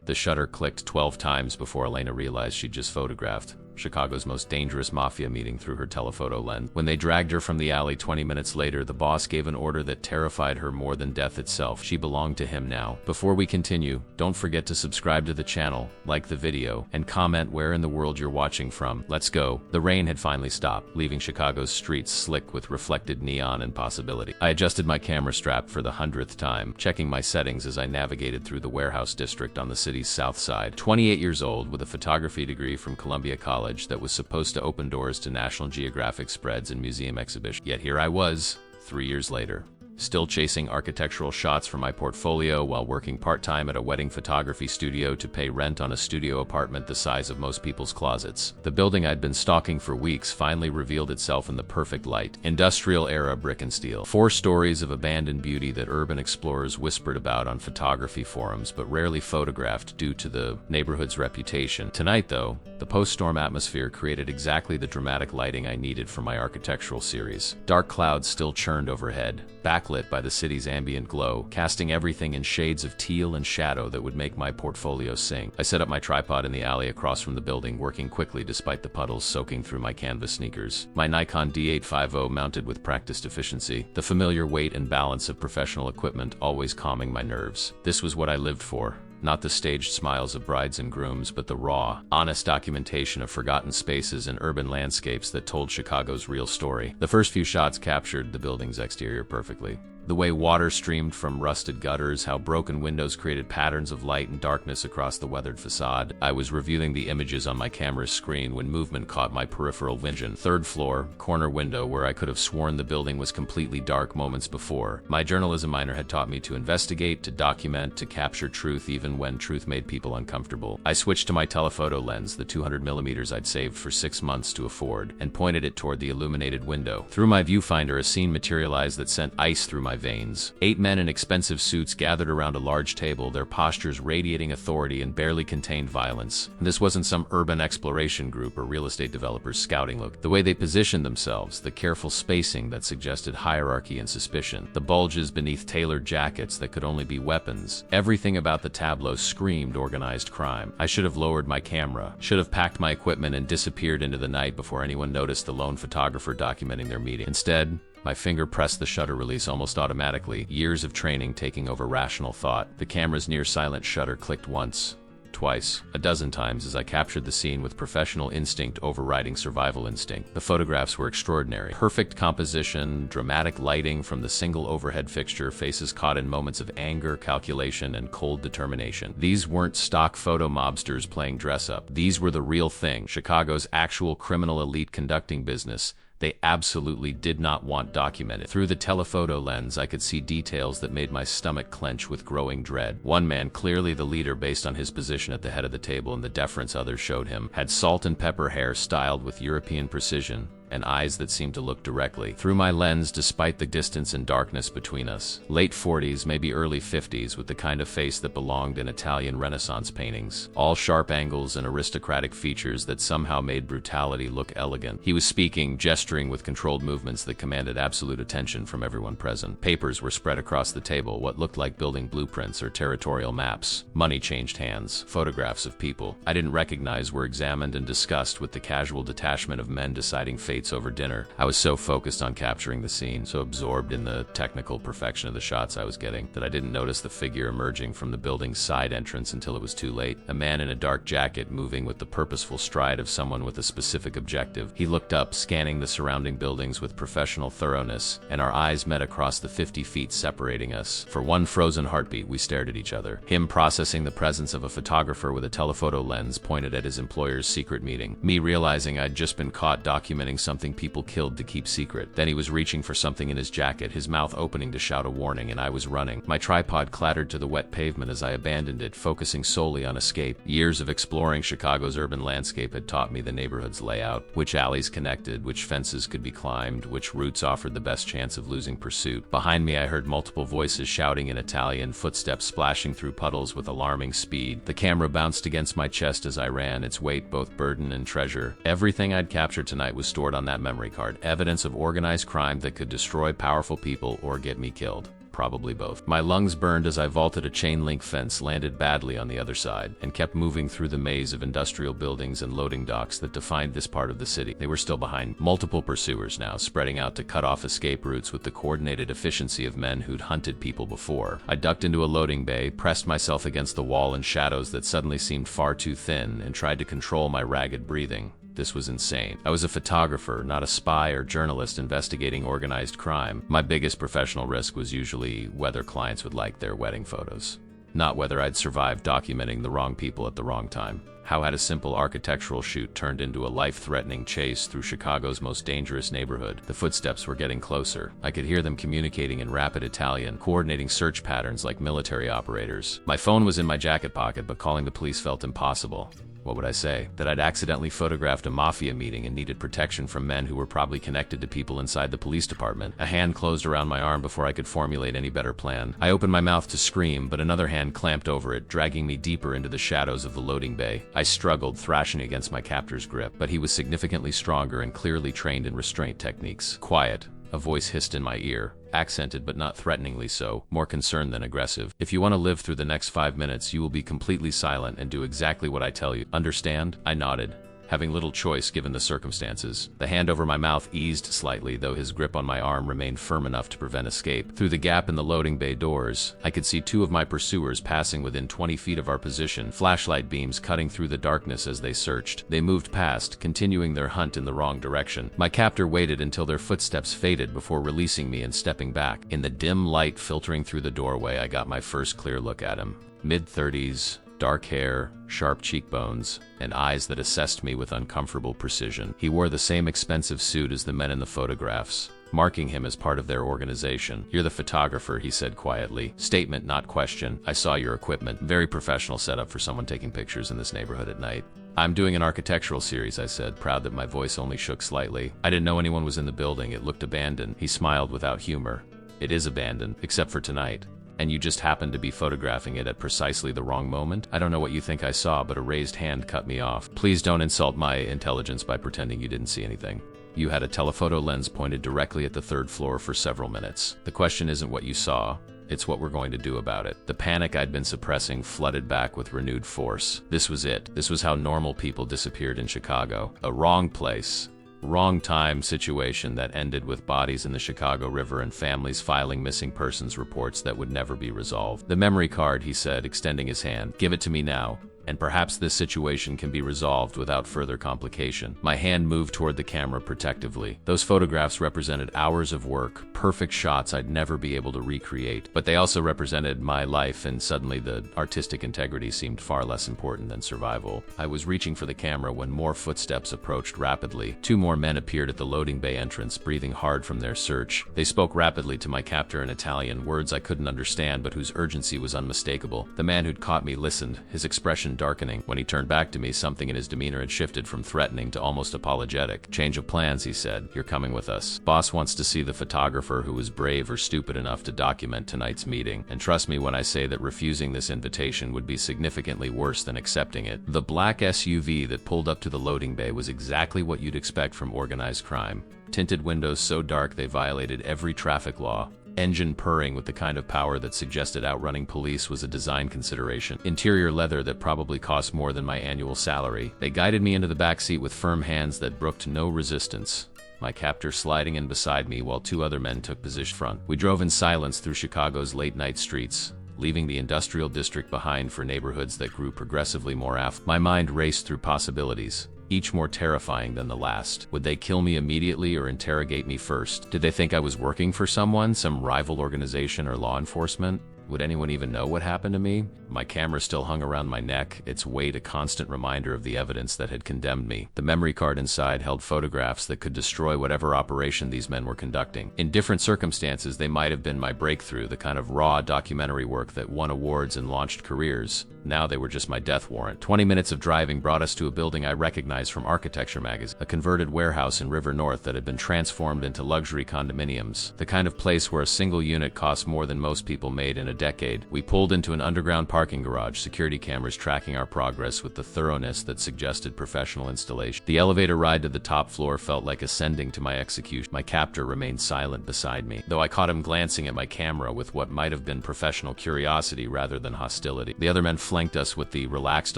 The shutter clicked 12 times before Elena realized she'd just photographed Chicago's most dangerous mafia meeting through her telephoto lens. When they dragged her from the alley 20 minutes later, the boss gave an order that terrified her more than death itself. She belonged to him now. Before we continue, don't forget to subscribe to the channel, like the video, and comment where in the world you're watching from. Let's go. The rain had finally stopped, leaving Chicago's streets slick with reflected neon and possibility. I adjusted my camera strap for the 100th time, checking my settings as I navigated through the warehouse district on the city's south side. 28 years old, with a photography degree from Columbia College that was supposed to open doors to National Geographic spreads and museum exhibitions. Yet here I was, 3 years later, still chasing architectural shots for my portfolio while working part-time at a wedding photography studio to pay rent on a studio apartment the size of most people's closets. The building I'd been stalking for weeks finally revealed itself in the perfect light. Industrial-era brick and steel. 4 stories of abandoned beauty that urban explorers whispered about on photography forums but rarely photographed due to the neighborhood's reputation. Tonight, though, the post-storm atmosphere created exactly the dramatic lighting I needed for my architectural series. Dark clouds still churned overhead, backlit by the city's ambient glow, casting everything in shades of teal and shadow that would make my portfolio sing. I set up my tripod in the alley across from the building, working quickly despite the puddles soaking through my canvas sneakers. My Nikon D850 mounted with practiced efficiency, the familiar weight and balance of professional equipment always calming my nerves. This was what I lived for. Not the staged smiles of brides and grooms, but the raw, honest documentation of forgotten spaces and urban landscapes that told Chicago's real story. The first few shots captured the building's exterior perfectly. The way water streamed from rusted gutters, how broken windows created patterns of light and darkness across the weathered facade. I was reviewing the images on my camera's screen when movement caught my peripheral vision. 3rd floor, corner window where I could have sworn the building was completely dark moments before. My journalism minor had taught me to investigate, to document, to capture truth even when truth made people uncomfortable. I switched to my telephoto lens, the 200mm I'd saved for 6 months to afford, and pointed it toward the illuminated window. Through my viewfinder, a scene materialized that sent ice through my veins. 8 men in expensive suits gathered around a large table, their postures radiating authority and barely contained violence. And this wasn't some urban exploration group or real estate developer's scouting look. The way they positioned themselves, the careful spacing that suggested hierarchy and suspicion, the bulges beneath tailored jackets that could only be weapons. Everything about the tableau screamed organized crime. I should have lowered my camera, should have packed my equipment and disappeared into the night before anyone noticed the lone photographer documenting their meeting. Instead, my finger pressed the shutter release almost automatically, years of training taking over rational thought. The camera's near-silent shutter clicked once, twice, a dozen times as I captured the scene with professional instinct overriding survival instinct. The photographs were extraordinary. Perfect composition, dramatic lighting from the single overhead fixture, faces caught in moments of anger, calculation, and cold determination. These weren't stock photo mobsters playing dress-up. These were the real thing, Chicago's actual criminal elite conducting business they absolutely did not want documented. Through the telephoto lens, I could see details that made my stomach clench with growing dread. One man, clearly the leader based on his position at the head of the table and the deference others showed him, had salt and pepper hair styled with European precision, and eyes that seemed to look directly through my lens despite the distance and darkness between us. Late 40s, maybe early 50s, with the kind of face that belonged in Italian Renaissance paintings. All sharp angles and aristocratic features that somehow made brutality look elegant. He was speaking, gesturing with controlled movements that commanded absolute attention from everyone present. Papers were spread across the table, what looked like building blueprints or territorial maps. Money changed hands. Photographs of people I didn't recognize were examined and discussed with the casual detachment of men deciding fate over dinner. I was so focused on capturing the scene, so absorbed in the technical perfection of the shots I was getting, that I didn't notice the figure emerging from the building's side entrance until it was too late. A man in a dark jacket moving with the purposeful stride of someone with a specific objective. He looked up, scanning the surrounding buildings with professional thoroughness, and our eyes met across the 50 feet separating us. For one frozen heartbeat, we stared at each other. Him processing the presence of a photographer with a telephoto lens pointed at his employer's secret meeting. Me realizing I'd just been caught documenting something people killed to keep secret. Then he was reaching for something in his jacket, his mouth opening to shout a warning, and I was running. My tripod clattered to the wet pavement as I abandoned it, focusing solely on escape. Years of exploring Chicago's urban landscape had taught me the neighborhood's layout, which alleys connected, which fences could be climbed, which routes offered the best chance of losing pursuit. Behind me, I heard multiple voices shouting in Italian, footsteps splashing through puddles with alarming speed. The camera bounced against my chest as I ran, its weight both burden and treasure. Everything I'd captured tonight was stored on that memory card, evidence of organized crime that could destroy powerful people or get me killed. probably both. My lungs burned as I vaulted a chain-link fence, landed badly on the other side, and kept moving through the maze of industrial buildings and loading docks that defined this part of the city. They were still behind. Multiple pursuers now, spreading out to cut off escape routes with the coordinated efficiency of men who'd hunted people before. I ducked into a loading bay, pressed myself against the wall in shadows that suddenly seemed far too thin, and tried to control my ragged breathing. This was insane. I was a photographer, not a spy or journalist investigating organized crime. My biggest professional risk was usually whether clients would like their wedding photos, not whether I'd survive documenting the wrong people at the wrong time. How had a simple architectural shoot turned into a life-threatening chase through Chicago's most dangerous neighborhood? The footsteps were getting closer. I could hear them communicating in rapid Italian, coordinating search patterns like military operators. My phone was in my jacket pocket, but calling the police felt impossible. What would I say? That I'd accidentally photographed a Mafia meeting and needed protection from men who were probably connected to people inside the police department. A hand closed around my arm before I could formulate any better plan. I opened my mouth to scream, but another hand clamped over it, dragging me deeper into the shadows of the loading bay. I struggled, thrashing against my captor's grip, but he was significantly stronger and clearly trained in restraint techniques. Quiet. A voice hissed in my ear, accented but not threateningly so, more concerned than aggressive. If you want to live through the next 5 minutes, you will be completely silent and do exactly what I tell you. Understand? I nodded, having little choice given the circumstances. The hand over my mouth eased slightly, though his grip on my arm remained firm enough to prevent escape. Through the gap in the loading bay doors, I could see 2 of my pursuers passing within 20 feet of our position, flashlight beams cutting through the darkness as they searched. They moved past, continuing their hunt in the wrong direction. My captor waited until their footsteps faded before releasing me and stepping back. In the dim light filtering through the doorway, I got my first clear look at him. Mid-30s, dark hair, sharp cheekbones, and eyes that assessed me with uncomfortable precision. He wore the same expensive suit as the men in the photographs, marking him as part of their organization. "You're the photographer," he said quietly. Statement, not question. "I saw your equipment. Very professional setup for someone taking pictures in this neighborhood at night." "I'm doing an architectural series," I said, proud that my voice only shook slightly. "I didn't know anyone was in the building. It looked abandoned." He smiled without humor. "It is abandoned, except for tonight. And you just happened to be photographing it at precisely the wrong moment? I don't know what you think I saw, but a raised hand cut me off. Please don't insult my intelligence by pretending you didn't see anything. You had a telephoto lens pointed directly at the 3rd floor for several minutes. The question isn't what you saw, it's what we're going to do about it." The panic I'd been suppressing flooded back with renewed force. This was it. This was how normal people disappeared in Chicago. A wrong place, wrong time situation that ended with bodies in the Chicago River and families filing missing persons reports that would never be resolved. "The memory card," he said, extending his hand. "Give it to me now, and perhaps this situation can be resolved without further complication." My hand moved toward the camera protectively. Those photographs represented hours of work, perfect shots I'd never be able to recreate. But they also represented my life, and suddenly the artistic integrity seemed far less important than survival. I was reaching for the camera when more footsteps approached rapidly. 2 more men appeared at the loading bay entrance, breathing hard from their search. They spoke rapidly to my captor in Italian, words I couldn't understand but whose urgency was unmistakable. The man who'd caught me listened, his expression darkening. When he turned back to me, something in his demeanor had shifted from threatening to almost apologetic. "Change of plans," he said. "You're coming with us. Boss wants to see the photographer who was brave or stupid enough to document tonight's meeting. And trust me when I say that refusing this invitation would be significantly worse than accepting it." The black SUV that pulled up to the loading bay was exactly what you'd expect from organized crime. Tinted windows so dark they violated every traffic law. Engine purring with the kind of power that suggested outrunning police was a design consideration. Interior leather that probably cost more than my annual salary. They guided me into the back seat with firm hands that brooked no resistance, my captor sliding in beside me while 2 other men took position front. We drove in silence through Chicago's late-night streets, leaving the industrial district behind for neighborhoods that grew progressively more affluent. My mind raced through possibilities, each more terrifying than the last. Would they kill me immediately or interrogate me first? Did they think I was working for someone, some rival organization or law enforcement? Would anyone even know what happened to me? My camera still hung around my neck, its weight a constant reminder of the evidence that had condemned me. The memory card inside held photographs that could destroy whatever operation these men were conducting. In different circumstances, they might have been my breakthrough, the kind of raw documentary work that won awards and launched careers. Now they were just my death warrant. 20 minutes of driving brought us to a building I recognized from Architecture magazine, a converted warehouse in River North that had been transformed into luxury condominiums, the kind of place where a single unit cost more than most people made in a decade. We pulled into an underground parking garage, security cameras tracking our progress with the thoroughness that suggested professional installation. The elevator ride to the top floor felt like ascending to my execution. My captor remained silent beside me, though I caught him glancing at my camera with what might have been professional curiosity rather than hostility. The other men flanked us with the relaxed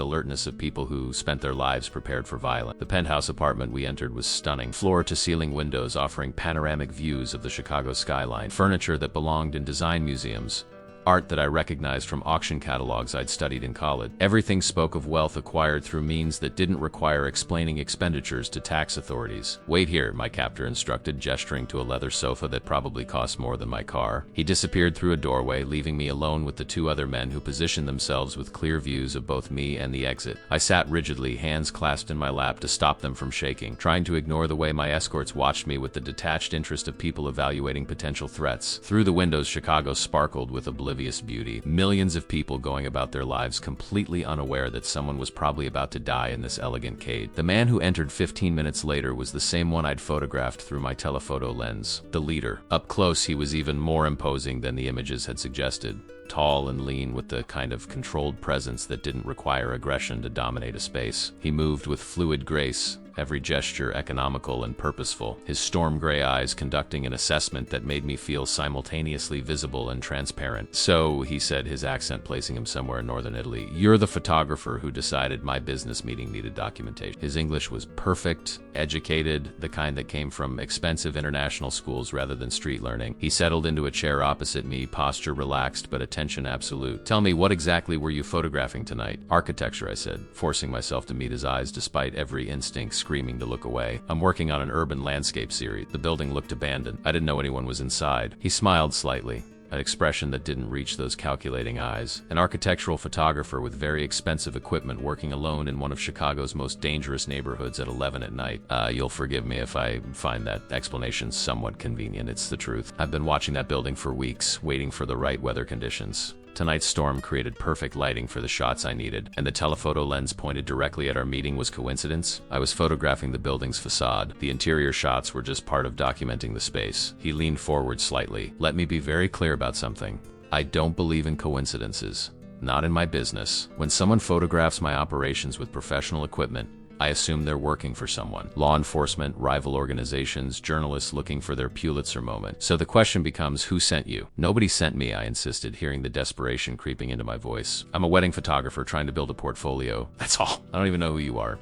alertness of people who spent their lives prepared for violence. The penthouse apartment we entered was stunning, floor-to-ceiling windows offering panoramic views of the Chicago skyline, furniture that belonged in design museums, art that I recognized from auction catalogs I'd studied in college. Everything spoke of wealth acquired through means that didn't require explaining expenditures to tax authorities. "Wait here," my captor instructed, gesturing to a leather sofa that probably cost more than my car. He disappeared through a doorway, leaving me alone with the two other men who positioned themselves with clear views of both me and the exit. I sat rigidly, hands clasped in my lap to stop them from shaking, trying to ignore the way my escorts watched me with the detached interest of people evaluating potential threats. Through the windows, Chicago sparkled with oblivious beauty. Millions of people going about their lives completely unaware that someone was probably about to die in this elegant cage. The man who entered 15 minutes later was the same one I'd photographed through my telephoto lens. The leader. Up close, he was even more imposing than the images had suggested. Tall and lean, with the kind of controlled presence that didn't require aggression to dominate a space. He moved with fluid grace, every gesture economical and purposeful, his storm gray eyes conducting an assessment that made me feel simultaneously visible and transparent. "So," he said, his accent placing him somewhere in northern Italy, "you're the photographer who decided my business meeting needed documentation." His English was perfect, educated, the kind that came from expensive international schools rather than street learning. He settled into a chair opposite me, posture relaxed but attention absolute. "Tell me, what exactly were you photographing tonight?" "Architecture," I said, forcing myself to meet his eyes despite every instinct screaming to look away. "I'm working on an urban landscape series." The building looked abandoned. I didn't know anyone was inside. He smiled slightly, an expression that didn't reach those calculating eyes. "An architectural photographer with very expensive equipment working alone in one of Chicago's most dangerous neighborhoods at 11 at night. You'll forgive me if I find that explanation somewhat convenient. It's the truth. I've been watching that building for weeks, waiting for the right weather conditions. Tonight's storm created perfect lighting for the shots I needed, and the telephoto lens pointed directly at our meeting was coincidence. I was photographing the building's facade. The interior shots were just part of documenting the space. He leaned forward slightly. "Let me be very clear about something. I don't believe in coincidences. Not in my business. When someone photographs my operations with professional equipment, I assume they're working for someone. Law enforcement, rival organizations, journalists looking for their Pulitzer moment. So the question becomes, who sent you?" "Nobody sent me," I insisted, hearing the desperation creeping into my voice. "I'm a wedding photographer trying to build a portfolio. That's all. I don't even know who you are."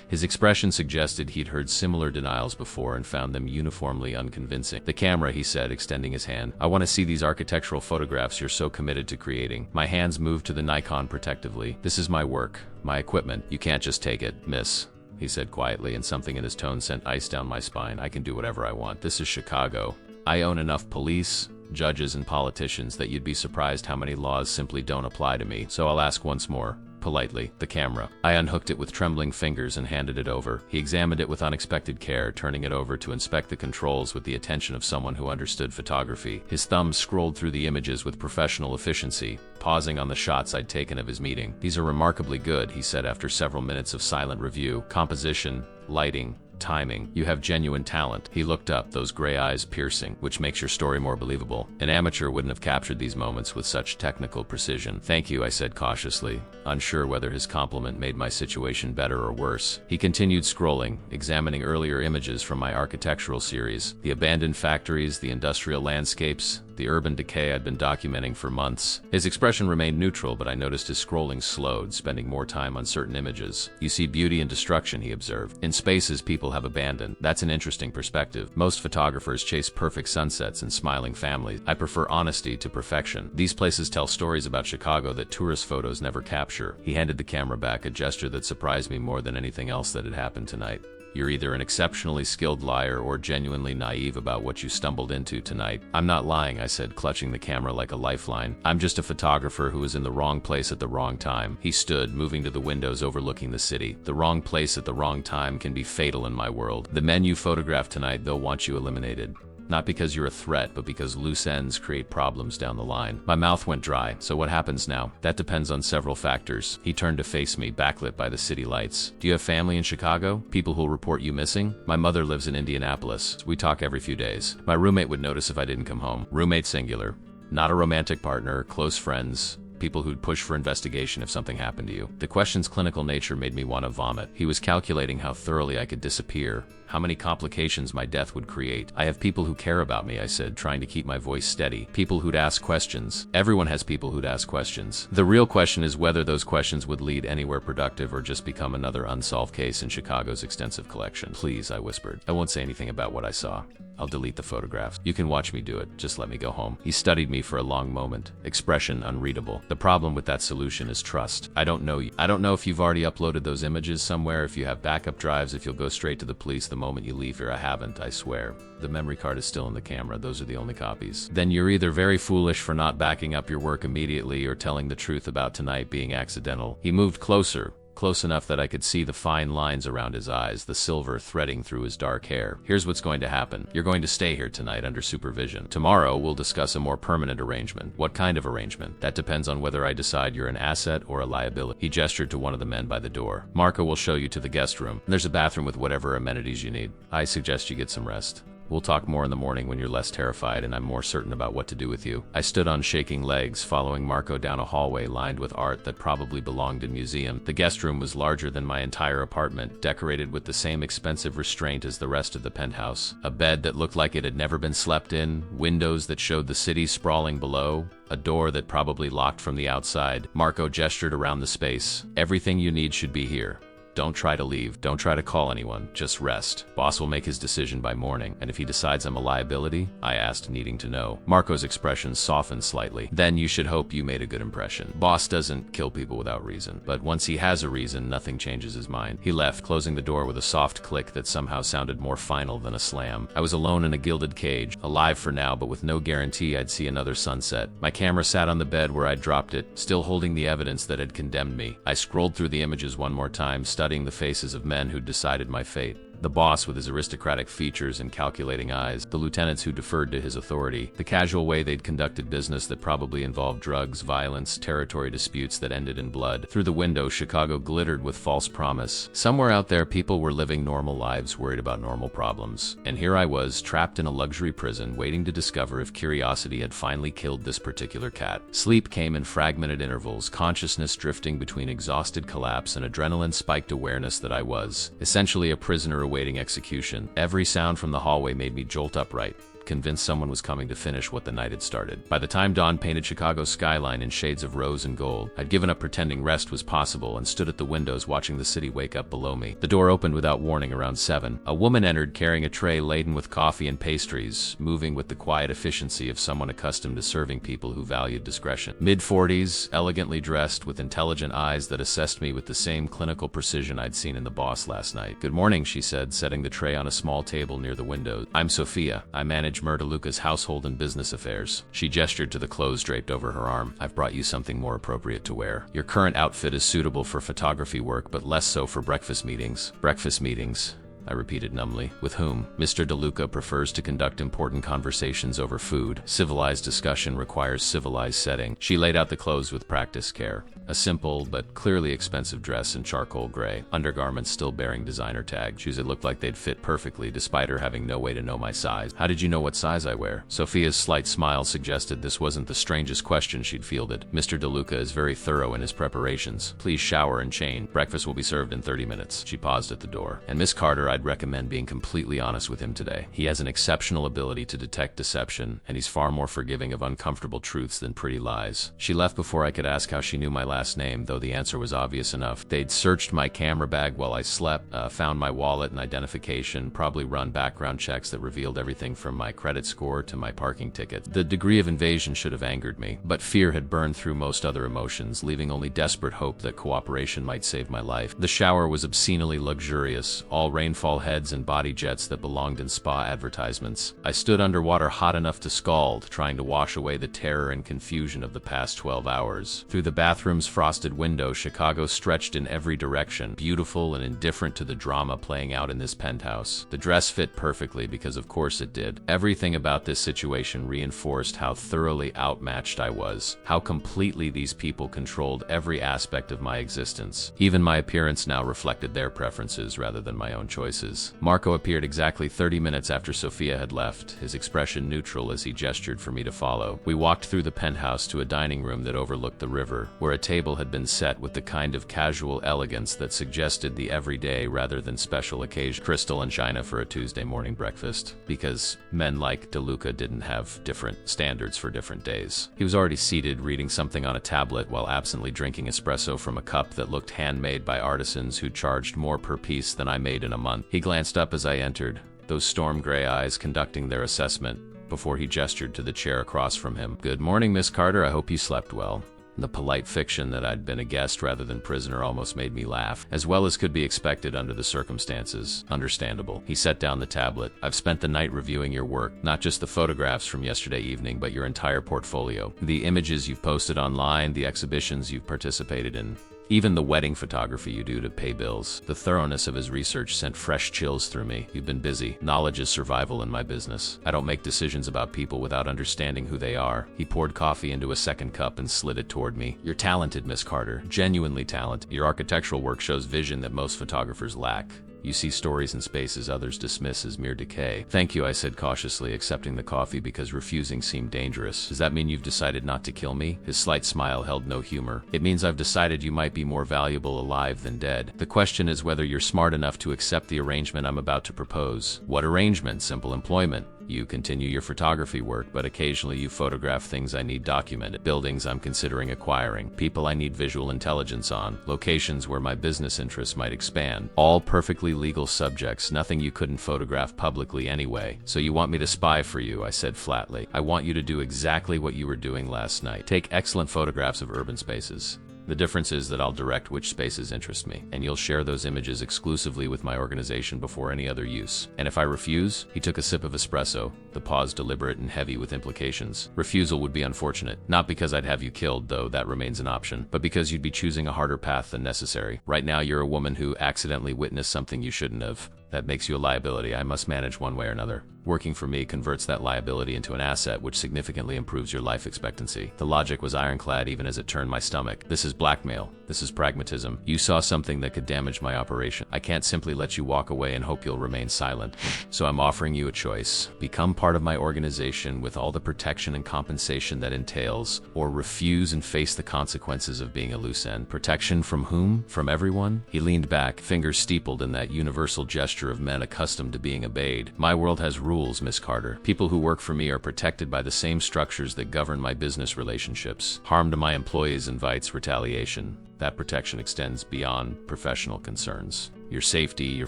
His expression suggested he'd heard similar denials before and found them uniformly unconvincing. "The camera," he said, extending his hand. "I want to see these architectural photographs you're so committed to creating." My hands moved to the Nikon protectively. "This is my work, my equipment. You can't just take it, miss," he said quietly, and something in his tone sent ice down my spine. "I can do whatever I want. This is Chicago. I own enough police, judges, and politicians that you'd be surprised how many laws simply don't apply to me. So I'll ask once more. Politely, the camera." I unhooked it with trembling fingers and handed it over. He examined it with unexpected care, turning it over to inspect the controls with the attention of someone who understood photography. His thumb scrolled through the images with professional efficiency, pausing on the shots I'd taken of his meeting. "These are remarkably good," he said after several minutes of silent review. "Composition, lighting, timing. You have genuine talent." He looked up, those gray eyes piercing, "which makes your story more believable. An amateur wouldn't have captured these moments with such technical precision." "Thank you," I said cautiously, unsure whether his compliment made my situation better or worse. He continued scrolling, examining earlier images from my architectural series. The abandoned factories, the industrial landscapes, the urban decay I'd been documenting for months. His expression remained neutral, but I noticed his scrolling slowed, spending more time on certain images. "You see beauty in destruction," he observed. "In spaces people have abandoned. That's an interesting perspective. Most photographers chase perfect sunsets and smiling families. I prefer honesty to perfection. These places tell stories about Chicago that tourist photos never capture." He handed the camera back, a gesture that surprised me more than anything else that had happened tonight. "You're either an exceptionally skilled liar or genuinely naive about what you stumbled into tonight." "I'm not lying," I said, clutching the camera like a lifeline. "I'm just a photographer who was in the wrong place at the wrong time." He stood, moving to the windows overlooking the city. "The wrong place at the wrong time can be fatal in my world. The men you photographed tonight, they'll want you eliminated. Not because you're a threat, but because loose ends create problems down the line." My mouth went dry. "So what happens now?" "That depends on several factors." He turned to face me, backlit by the city lights. "Do you have family in Chicago? People who'll report you missing?" "My mother lives in Indianapolis. We talk every few days. My roommate would notice if I didn't come home." "Roommate singular." Not a romantic partner, close friends, people who'd push for investigation if something happened to you. The question's clinical nature made me want to vomit. He was calculating how thoroughly I could disappear, how many complications my death would create. I have people who care about me, I said, trying to keep my voice steady. People who'd ask questions. Everyone has people who'd ask questions. The real question is whether those questions would lead anywhere productive or just become another unsolved case in Chicago's extensive collection. Please, I whispered. I won't say anything about what I saw. I'll delete the photographs. You can watch me do it. Just let me go home. He studied me for a long moment. Expression unreadable. The problem with that solution is trust. I don't know you. I don't know if you've already uploaded those images somewhere, if you have backup drives, if you'll go straight to the police the moment you leave here. I haven't, I swear. The memory card is still in the camera. Those are the only copies. Then you're either very foolish for not backing up your work immediately or telling the truth about tonight being accidental. He moved closer. Close enough that I could see the fine lines around his eyes, the silver threading through his dark hair. Here's what's going to happen. You're going to stay here tonight under supervision. Tomorrow, we'll discuss a more permanent arrangement. What kind of arrangement? That depends on whether I decide you're an asset or a liability. He gestured to one of the men by the door. Marco will show you to the guest room. There's a bathroom with whatever amenities you need. I suggest you get some rest. We'll talk more in the morning when you're less terrified and I'm more certain about what to do with you. I stood on shaking legs, following Marco down a hallway lined with art that probably belonged in a museum. The guest room was larger than my entire apartment, decorated with the same expensive restraint as the rest of the penthouse. A bed that looked like it had never been slept in, windows that showed the city sprawling below, a door that probably locked from the outside. Marco gestured around the space. Everything you need should be here. Don't try to leave. Don't try to call anyone. Just rest. Boss will make his decision by morning. And if he decides I'm a liability? I asked, needing to know. Marco's expression softened slightly. Then you should hope you made a good impression. Boss doesn't kill people without reason. But once he has a reason, nothing changes his mind. He left, closing the door with a soft click that somehow sounded more final than a slam. I was alone in a gilded cage, alive for now, but with no guarantee I'd see another sunset. My camera sat on the bed where I'd dropped it, still holding the evidence that had condemned me. I scrolled through the images one more time, studying the faces of men who'd decided my fate. The boss with his aristocratic features and calculating eyes, the lieutenants who deferred to his authority, the casual way they'd conducted business that probably involved drugs, violence, territory disputes that ended in blood. Through the window, Chicago glittered with false promise. Somewhere out there, people were living normal lives, worried about normal problems. And here I was, trapped in a luxury prison, waiting to discover if curiosity had finally killed this particular cat. Sleep came in fragmented intervals, consciousness drifting between exhausted collapse and adrenaline-spiked awareness that I was, essentially a prisoner awaiting execution. Every sound from the hallway made me jolt upright, convinced someone was coming to finish what the night had started. By the time dawn painted Chicago's skyline in shades of rose and gold, I'd given up pretending rest was possible and stood at the windows watching the city wake up below me. The door opened without warning around 7. A woman entered carrying a tray laden with coffee and pastries, moving with the quiet efficiency of someone accustomed to serving people who valued discretion. Mid-40s, elegantly dressed, with intelligent eyes that assessed me with the same clinical precision I'd seen in the boss last night. "Good morning," she said, setting the tray on a small table near the window. "I'm Sophia. I manage Murdaluca's household and business affairs." She gestured to the clothes draped over her arm. "I've brought you something more appropriate to wear. Your current outfit is suitable for photography work, but less so for breakfast meetings." "Breakfast meetings?" I repeated numbly. "With whom?" "Mr. DeLuca prefers to conduct important conversations over food. Civilized discussion requires civilized setting." She laid out the clothes with practiced care. A simple but clearly expensive dress in charcoal gray, undergarments still bearing designer tags. Shoes that looked like they'd fit perfectly despite her having no way to know my size. "How did you know what size I wear?" Sophia's slight smile suggested this wasn't the strangest question she'd fielded. "Mr. DeLuca is very thorough in his preparations. Please shower and change. Breakfast will be served in 30 minutes. She paused at the door. "And Miss Carter, I'd recommend being completely honest with him today. He has an exceptional ability to detect deception, and he's far more forgiving of uncomfortable truths than pretty lies." She left before I could ask how she knew my last name, though the answer was obvious enough. They'd searched my camera bag while I slept, found my wallet and identification, probably run background checks that revealed everything from my credit score to my parking ticket. The degree of invasion should have angered me, but fear had burned through most other emotions, leaving only desperate hope that cooperation might save my life. The shower was obscenely luxurious, all rainfall heads and body jets that belonged in spa advertisements. I stood underwater hot enough to scald, trying to wash away the terror and confusion of the past 12 hours. Through the bathroom's frosted window, Chicago stretched in every direction, beautiful and indifferent to the drama playing out in this penthouse. The dress fit perfectly because of course it did. Everything about this situation reinforced how thoroughly outmatched I was, how completely these people controlled every aspect of my existence. Even my appearance now reflected their preferences rather than my own choices. choices. Marco appeared exactly 30 minutes after Sophia had left, his expression neutral as he gestured for me to follow. We walked through the penthouse to a dining room that overlooked the river, where a table had been set with the kind of casual elegance that suggested the everyday rather than special occasion. Crystal and china for a Tuesday morning breakfast, because men like DeLuca didn't have different standards for different days. He was already seated, reading something on a tablet while absently drinking espresso from a cup that looked handmade by artisans who charged more per piece than I made in a month. He glanced up as I entered, those storm gray eyes conducting their assessment, before he gestured to the chair across from him. "Good morning, Miss Carter. I hope you slept well." The polite fiction that I'd been a guest rather than prisoner almost made me laugh, as well as could be expected under the circumstances. Understandable. He set down the tablet. "I've spent the night reviewing your work, not just the photographs from yesterday evening, but your entire portfolio. The images you've posted online, the exhibitions you've participated in, even the wedding photography you do to pay bills." The thoroughness of his research sent fresh chills through me. "You've been busy. Knowledge is survival in my business. I don't make decisions about people without understanding who they are." He poured coffee into a second cup and slid it toward me. "You're talented, Miss Carter. Genuinely talented. Your architectural work shows vision that most photographers lack. You see stories in spaces others dismiss as mere decay." "Thank you," I said cautiously, accepting the coffee because refusing seemed dangerous. "Does that mean you've decided not to kill me?" His slight smile held no humor. "It means I've decided you might be more valuable alive than dead. The question is whether you're smart enough to accept the arrangement I'm about to propose." "What arrangement?" "Simple employment. You continue your photography work, but occasionally you photograph things I need documented, buildings I'm considering acquiring, people I need visual intelligence on, locations where my business interests might expand. All perfectly legal subjects, nothing you couldn't photograph publicly anyway. So you want me to spy for you?" I said flatly. "I want you to do exactly what you were doing last night. Take excellent photographs of urban spaces. The difference is that I'll direct which spaces interest me, and you'll share those images exclusively with my organization before any other use. And if I refuse?" He took a sip of espresso, the pause deliberate and heavy with implications. "Refusal would be unfortunate. Not because I'd have you killed, though that remains an option, but because you'd be choosing a harder path than necessary. Right now you're a woman who accidentally witnessed something you shouldn't have. That makes you a liability I must manage one way or another. Working for me converts that liability into an asset which significantly improves your life expectancy." The logic was ironclad even as it turned my stomach. "This is blackmail. This is pragmatism. You saw something that could damage my operation. I can't simply let you walk away and hope you'll remain silent. So I'm offering you a choice. Become part of my organization with all the protection and compensation that entails, or refuse and face the consequences of being a loose end." "Protection from whom? From everyone?" He leaned back, fingers steepled in that universal gesture of men accustomed to being obeyed. "My world has rules, Miss Carter. People who work for me are protected by the same structures that govern my business relationships. Harm to my employees invites retaliation. That protection extends beyond professional concerns. Your safety, your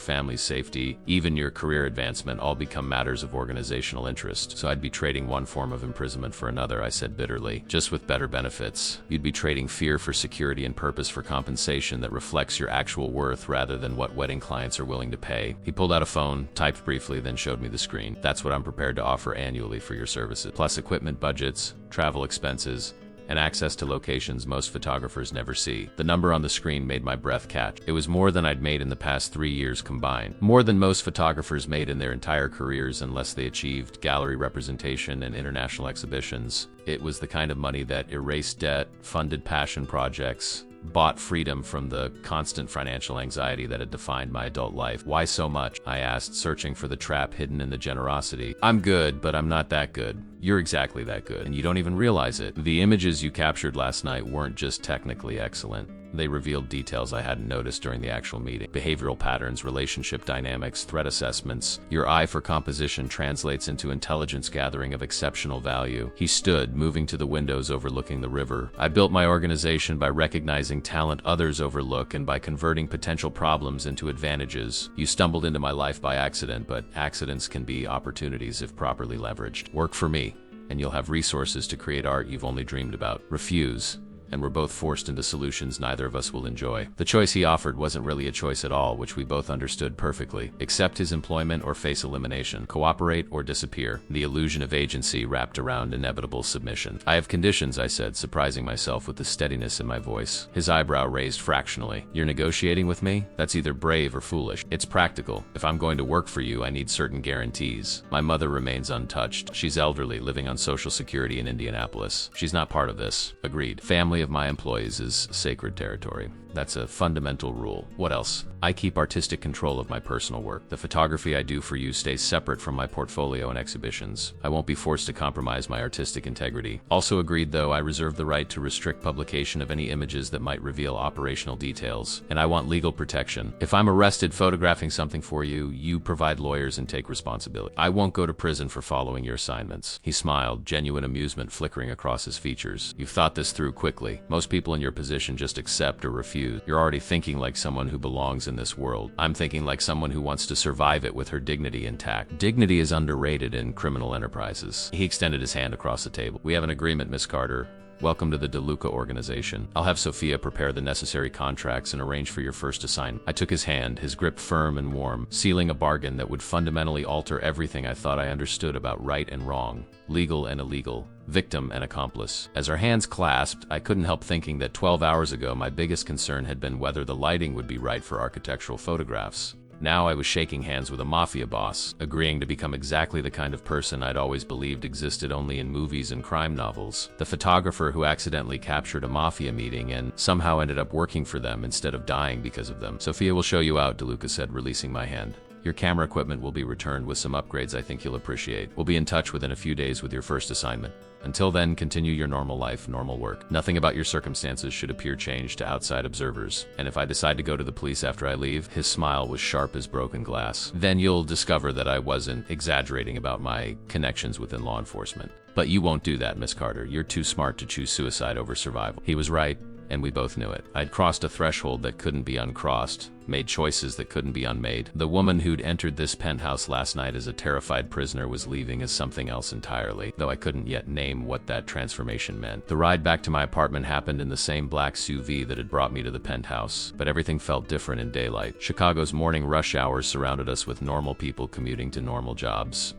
family's safety, even your career advancement all become matters of organizational interest. So I'd be trading one form of imprisonment for another," I said bitterly, "just with better benefits. You'd be trading fear for security and purpose for compensation that reflects your actual worth rather than what wedding clients are willing to pay." He pulled out a phone, typed briefly, then showed me the screen. "That's what I'm prepared to offer annually for your services, plus equipment budgets, travel expenses, and access to locations most photographers never see." The number on the screen made my breath catch. It was more than I'd made in the past 3 years combined. More than most photographers made in their entire careers unless they achieved gallery representation and international exhibitions. It was the kind of money that erased debt, funded passion projects, bought freedom from the constant financial anxiety that had defined my adult life. "Why so much?" I asked, searching for the trap hidden in the generosity. "I'm good, but I'm not that good." "You're exactly that good, and you don't even realize it. The images you captured last night weren't just technically excellent. They revealed details I hadn't noticed during the actual meeting. Behavioral patterns, relationship dynamics, threat assessments. Your eye for composition translates into intelligence gathering of exceptional value." He stood, moving to the windows overlooking the river. "I built my organization by recognizing talent others overlook and by converting potential problems into advantages. You stumbled into my life by accident, but accidents can be opportunities if properly leveraged. Work for me, and you'll have resources to create art you've only dreamed about. Refuse, and we're both forced into solutions neither of us will enjoy." The choice he offered wasn't really a choice at all, which we both understood perfectly. Accept his employment or face elimination. Cooperate or disappear. The illusion of agency wrapped around inevitable submission. "I have conditions," I said, surprising myself with the steadiness in my voice. His eyebrow raised fractionally. "You're negotiating with me? That's either brave or foolish." "It's practical. If I'm going to work for you, I need certain guarantees. My mother remains untouched. She's elderly, living on Social Security in Indianapolis. She's not part of this." "Agreed. Family family of my employees is sacred territory. That's a fundamental rule. What else? I keep artistic control of my personal work. The photography I do for you stays separate from my portfolio and exhibitions. I won't be forced to compromise my artistic integrity. Also agreed, though, I reserve the right to restrict publication of any images that might reveal operational details, and I want legal protection. If I'm arrested photographing something for you, you provide lawyers and take responsibility. I won't go to prison for following your assignments. He smiled, genuine amusement flickering across his features. You've thought this through quickly. Most people in your position just accept or refuse. You're already thinking like someone who belongs in this world. I'm thinking like someone who wants to survive it with her dignity intact. Dignity is underrated in criminal enterprises. He extended his hand across the table. We have an agreement, Miss Carter. Welcome to the DeLuca organization. I'll have Sophia prepare the necessary contracts and arrange for your first assignment. I took his hand, his grip firm and warm, sealing a bargain that would fundamentally alter everything I thought I understood about right and wrong, legal and illegal, victim and accomplice. As our hands clasped, I couldn't help thinking that 12 hours ago my biggest concern had been whether the lighting would be right for architectural photographs. Now I was shaking hands with a mafia boss, agreeing to become exactly the kind of person I'd always believed existed only in movies and crime novels. The photographer who accidentally captured a mafia meeting and somehow ended up working for them instead of dying because of them. Sophia will show you out, DeLuca said, releasing my hand. Your camera equipment will be returned with some upgrades I think you'll appreciate. We'll be in touch within a few days with your first assignment. Until then, continue your normal life, normal work. Nothing about your circumstances should appear changed to outside observers. And if I decide to go to the police after I leave, his smile was sharp as broken glass. Then you'll discover that I wasn't exaggerating about my connections within law enforcement. But you won't do that, Miss Carter. You're too smart to choose suicide over survival. He was right, and we both knew it. I'd crossed a threshold that couldn't be uncrossed, made choices that couldn't be unmade. The woman who'd entered this penthouse last night as a terrified prisoner was leaving as something else entirely, though I couldn't yet name what that transformation meant. The ride back to my apartment happened in the same black SUV that had brought me to the penthouse, but everything felt different in daylight. Chicago's morning rush hours surrounded us with normal people commuting to normal jobs,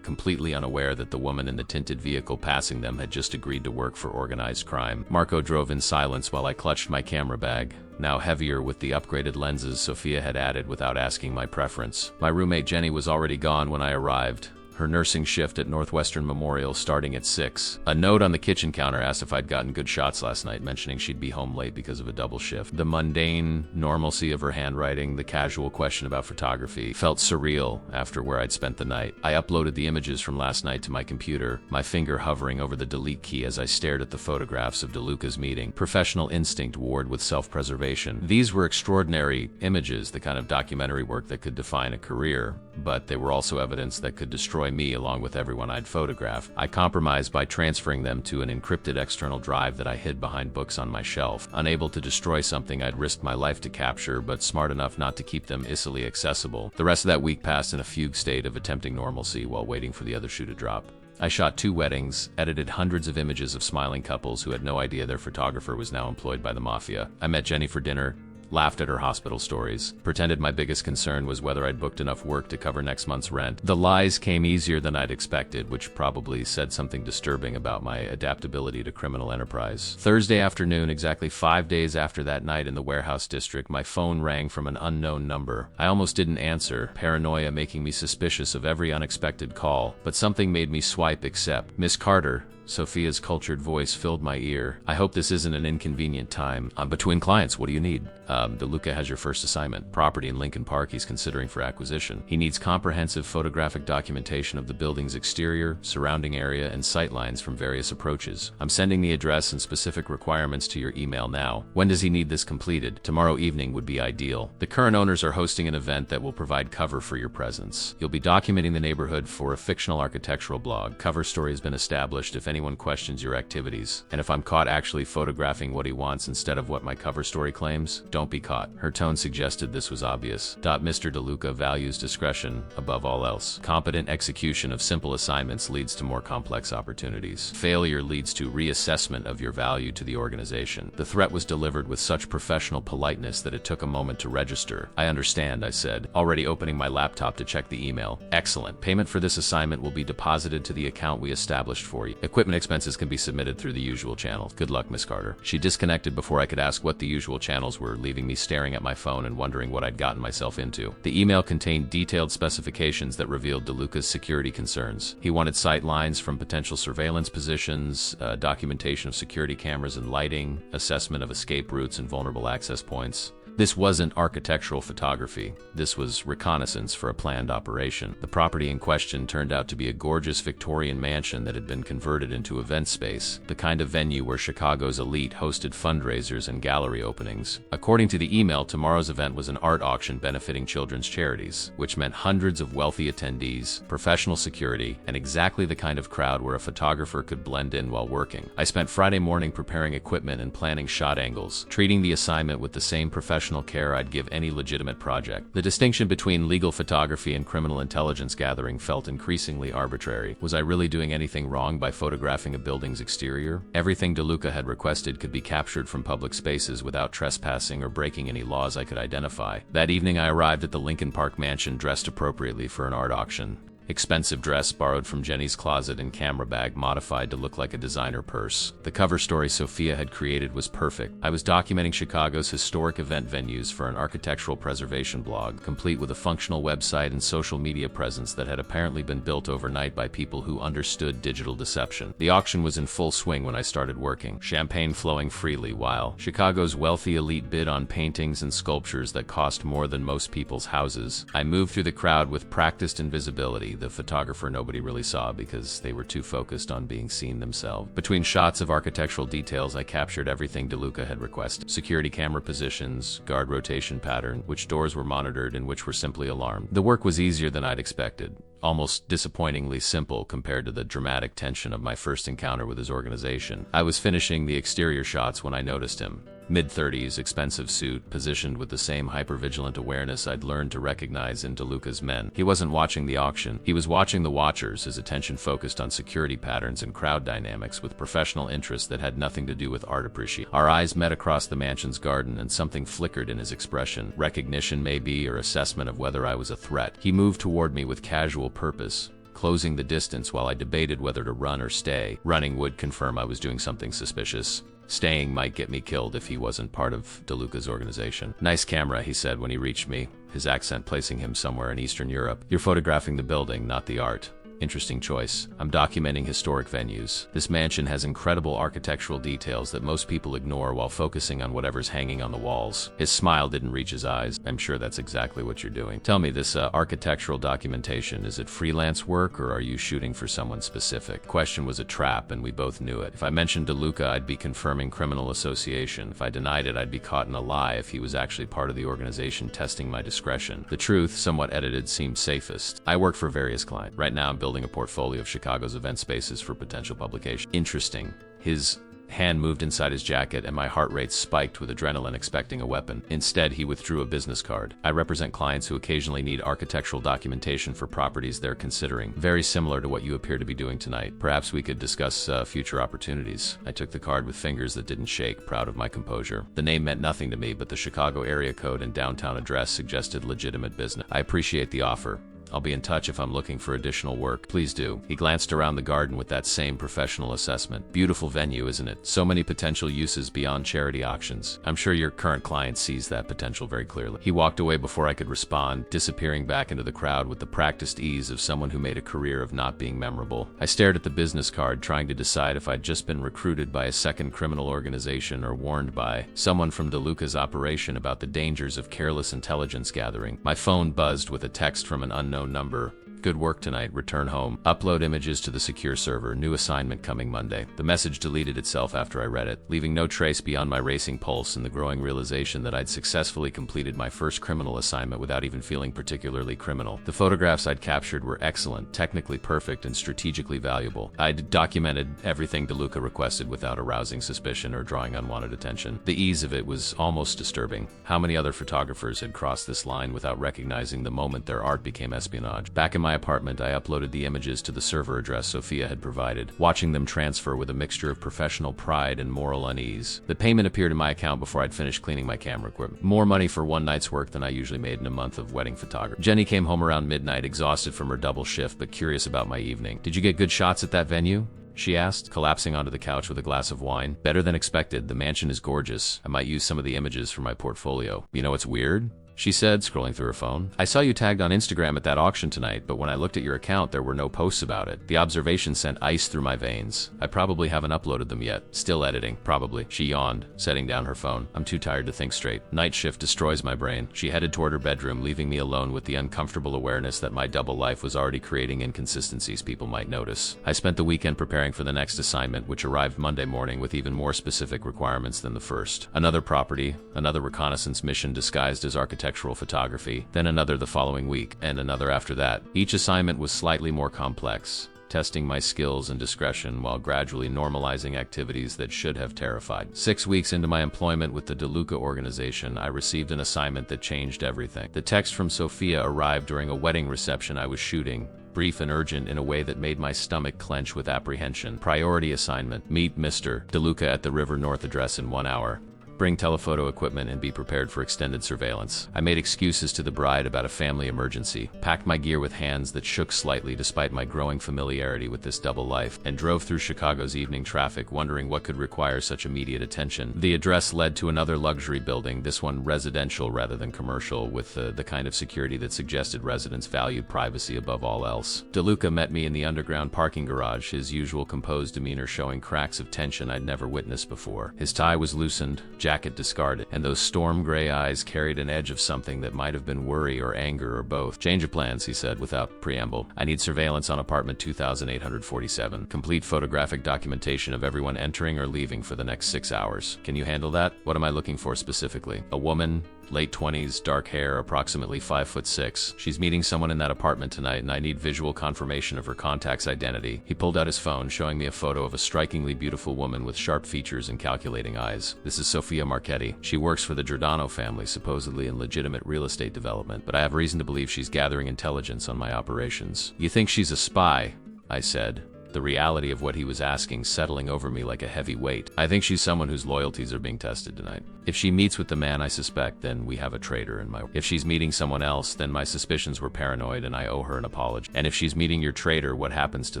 completely unaware that the woman in the tinted vehicle passing them had just agreed to work for organized crime. Marco drove in silence while I clutched my camera bag, now heavier with the upgraded lenses Sophia had added without asking my preference. My roommate Jenny was already gone when I arrived, her nursing shift at Northwestern Memorial starting at 6. A note on the kitchen counter asked if I'd gotten good shots last night, mentioning she'd be home late because of a double shift. The mundane normalcy of her handwriting, the casual question about photography, felt surreal after where I'd spent the night. I uploaded the images from last night to my computer, my finger hovering over the delete key as I stared at the photographs of DeLuca's meeting. Professional instinct warred with self-preservation. These were extraordinary images, the kind of documentary work that could define a career, but they were also evidence that could destroy me along with everyone I'd photographed. I compromised by transferring them to an encrypted external drive that I hid behind books on my shelf. Unable to destroy something I'd risked my life to capture, but smart enough not to keep them easily accessible. The rest of that week passed in a fugue state of attempting normalcy while waiting for the other shoe to drop. I shot 2 weddings, edited hundreds of images of smiling couples who had no idea their photographer was now employed by the Mafia. I met Jenny for dinner, laughed at her hospital stories, pretended my biggest concern was whether I'd booked enough work to cover next month's rent. The lies came easier than I'd expected, which probably said something disturbing about my adaptability to criminal enterprise. Thursday afternoon, exactly 5 days after that night in the warehouse district, my phone rang from an unknown number. I almost didn't answer, paranoia making me suspicious of every unexpected call, but something made me swipe accept. Miss Carter. Sophia's cultured voice filled my ear. I hope this isn't an inconvenient time. I'm between clients. What do you need? DeLuca has your first assignment. Property in Lincoln Park he's considering for acquisition. He needs comprehensive photographic documentation of the building's exterior, surrounding area, and sightlines from various approaches. I'm sending the address and specific requirements to your email now. When does he need this completed? Tomorrow evening would be ideal. The current owners are hosting an event that will provide cover for your presence. You'll be documenting the neighborhood for a fictional architectural blog. Cover story has been established if anyone questions your activities. And if I'm caught actually photographing what he wants instead of what my cover story claims, don't be caught. Her tone suggested this was obvious. Mr. DeLuca values discretion above all else. Competent execution of simple assignments leads to more complex opportunities. Failure leads to reassessment of your value to the organization. The threat was delivered with such professional politeness that it took a moment to register. I understand, I said, already opening my laptop to check the email. Excellent. Payment for this assignment will be deposited to the account we established for you. Equipment Equipment expenses can be submitted through the usual channels. Good luck, Miss Carter. She disconnected before I could ask what the usual channels were, leaving me staring at my phone and wondering what I'd gotten myself into. The email contained detailed specifications that revealed DeLuca's security concerns. He wanted sight lines from potential surveillance positions, documentation of security cameras and lighting, assessment of escape routes and vulnerable access points. This wasn't architectural photography. This was reconnaissance for a planned operation. The property in question turned out to be a gorgeous Victorian mansion that had been converted into event space, the kind of venue where Chicago's elite hosted fundraisers and gallery openings. According to the email, tomorrow's event was an art auction benefiting children's charities, which meant hundreds of wealthy attendees, professional security, and exactly the kind of crowd where a photographer could blend in while working. I spent Friday morning preparing equipment and planning shot angles, treating the assignment with the same professional care I'd give any legitimate project. The distinction between legal photography and criminal intelligence gathering felt increasingly arbitrary. Was I really doing anything wrong by photographing a building's exterior? Everything DeLuca had requested could be captured from public spaces without trespassing or breaking any laws I could identify. That evening I arrived at the Lincoln Park mansion dressed appropriately for an art auction. Expensive dress borrowed from Jenny's closet and camera bag modified to look like a designer purse. The cover story Sophia had created was perfect. I was documenting Chicago's historic event venues for an architectural preservation blog, complete with a functional website and social media presence that had apparently been built overnight by people who understood digital deception. The auction was in full swing when I started working, champagne flowing freely while Chicago's wealthy elite bid on paintings and sculptures that cost more than most people's houses. I moved through the crowd with practiced invisibility. The photographer nobody really saw because they were too focused on being seen themselves. Between shots of architectural details, I captured everything DeLuca had requested. Security camera positions, guard rotation pattern, which doors were monitored and which were simply alarmed. The work was easier than I'd expected. Almost disappointingly simple compared to the dramatic tension of my first encounter with his organization. I was finishing the exterior shots when I noticed him. Mid-30s, expensive suit, positioned with the same hypervigilant awareness I'd learned to recognize in DeLuca's men. He wasn't watching the auction. He was watching the watchers, his attention focused on security patterns and crowd dynamics with professional interests that had nothing to do with art appreciation. Our eyes met across the mansion's garden and something flickered in his expression. Recognition maybe, or assessment of whether I was a threat. He moved toward me with casual purpose, closing the distance while I debated whether to run or stay. Running would confirm I was doing something suspicious. Staying might get me killed if he wasn't part of DeLuca's organization. "Nice camera," he said when he reached me, his accent placing him somewhere in Eastern Europe. "You're photographing the building, not the art." Interesting choice. I'm documenting historic venues. This mansion has incredible architectural details that most people ignore while focusing on whatever's hanging on the walls. His smile didn't reach his eyes. "I'm sure that's exactly what you're doing. Tell me, this architectural documentation, is it freelance work or are you shooting for someone specific?" Question was a trap and we both knew it. If I mentioned DeLuca, I'd be confirming criminal association. If I denied it, I'd be caught in a lie if he was actually part of the organization testing my discretion. The truth, somewhat edited, seemed safest. I work for various clients. Right now I'm building a portfolio of Chicago's event spaces for potential publication. Interesting. His hand moved inside his jacket and my heart rate spiked with adrenaline, expecting a weapon. Instead, he withdrew a business card. "I represent clients who occasionally need architectural documentation for properties they're considering. Very similar to what you appear to be doing tonight. Perhaps we could discuss future opportunities." I took the card with fingers that didn't shake, proud of my composure. The name meant nothing to me, but the Chicago area code and downtown address suggested legitimate business. "I appreciate the offer. I'll be in touch if I'm looking for additional work." "Please do." He glanced around the garden with that same professional assessment. "Beautiful venue, isn't it? So many potential uses beyond charity auctions. I'm sure your current client sees that potential very clearly." He walked away before I could respond, disappearing back into the crowd with the practiced ease of someone who made a career of not being memorable. I stared at the business card, trying to decide if I'd just been recruited by a second criminal organization or warned by someone from DeLuca's operation about the dangers of careless intelligence gathering. My phone buzzed with a text from an unknown number. "Good work tonight. Return home. Upload images to the secure server. New assignment coming Monday." The message deleted itself after I read it, leaving no trace beyond my racing pulse and the growing realization that I'd successfully completed my first criminal assignment without even feeling particularly criminal. The photographs I'd captured were excellent, technically perfect, and strategically valuable. I'd documented everything DeLuca requested without arousing suspicion or drawing unwanted attention. The ease of it was almost disturbing. How many other photographers had crossed this line without recognizing the moment their art became espionage? Back in my apartment, I uploaded the images to the server address Sophia had provided, watching them transfer with a mixture of professional pride and moral unease. The payment appeared in my account before I'd finished cleaning my camera equipment. More money for one night's work than I usually made in a month of wedding photography. Jenny came home around midnight, exhausted from her double shift but curious about my evening. "Did you get good shots at that venue?" she asked, collapsing onto the couch with a glass of wine. Better than expected. The mansion is gorgeous. I might use some of the images for my portfolio. You know what's weird? She said, scrolling through her phone. I saw you tagged on Instagram at that auction tonight, but when I looked at your account, there were no posts about it. The observation sent ice through my veins. I probably haven't uploaded them yet. Still editing, probably. She yawned, setting down her phone. I'm too tired to think straight. Night shift destroys my brain. She headed toward her bedroom, leaving me alone with the uncomfortable awareness that my double life was already creating inconsistencies people might notice. I spent the weekend preparing for the next assignment, which arrived Monday morning with even more specific requirements than the first. Another property, another reconnaissance mission disguised as architectural photography, then another the following week, and another after that. Each assignment was slightly more complex, testing my skills and discretion while gradually normalizing activities that should have terrified. 6 weeks into my employment with the DeLuca organization, I received an assignment that changed everything. The text from Sophia arrived during a wedding reception I was shooting, brief and urgent in a way that made my stomach clench with apprehension. Priority assignment. Meet Mr. DeLuca at the River North address in 1 hour. Bring telephoto equipment and be prepared for extended surveillance. I made excuses to the bride about a family emergency, packed my gear with hands that shook slightly despite my growing familiarity with this double life, and drove through Chicago's evening traffic wondering what could require such immediate attention. The address led to another luxury building, this one residential rather than commercial, with the kind of security that suggested residents valued privacy above all else. DeLuca met me in the underground parking garage, his usual composed demeanor showing cracks of tension I'd never witnessed before. His tie was loosened, jacket discarded, and those storm gray eyes carried an edge of something that might have been worry or anger or both. Change of plans, he said without preamble. I need surveillance on apartment 2847. Complete photographic documentation of everyone entering or leaving for the next 6 hours. Can you handle that? What am I looking for specifically? A woman, late 20s, dark hair, approximately 5'6". She's meeting someone in that apartment tonight, and I need visual confirmation of her contact's identity. He pulled out his phone, showing me a photo of a strikingly beautiful woman with sharp features and calculating eyes. This is Sophia Marchetti. She works for the Giordano family, supposedly in legitimate real estate development, but I have reason to believe she's gathering intelligence on my operations. You think she's a spy? I said, the reality of what he was asking settling over me like a heavy weight. I think she's someone whose loyalties are being tested tonight. If she meets with the man I suspect, then we have a traitor in my... If she's meeting someone else, then my suspicions were paranoid and I owe her an apology. And if she's meeting your traitor, what happens to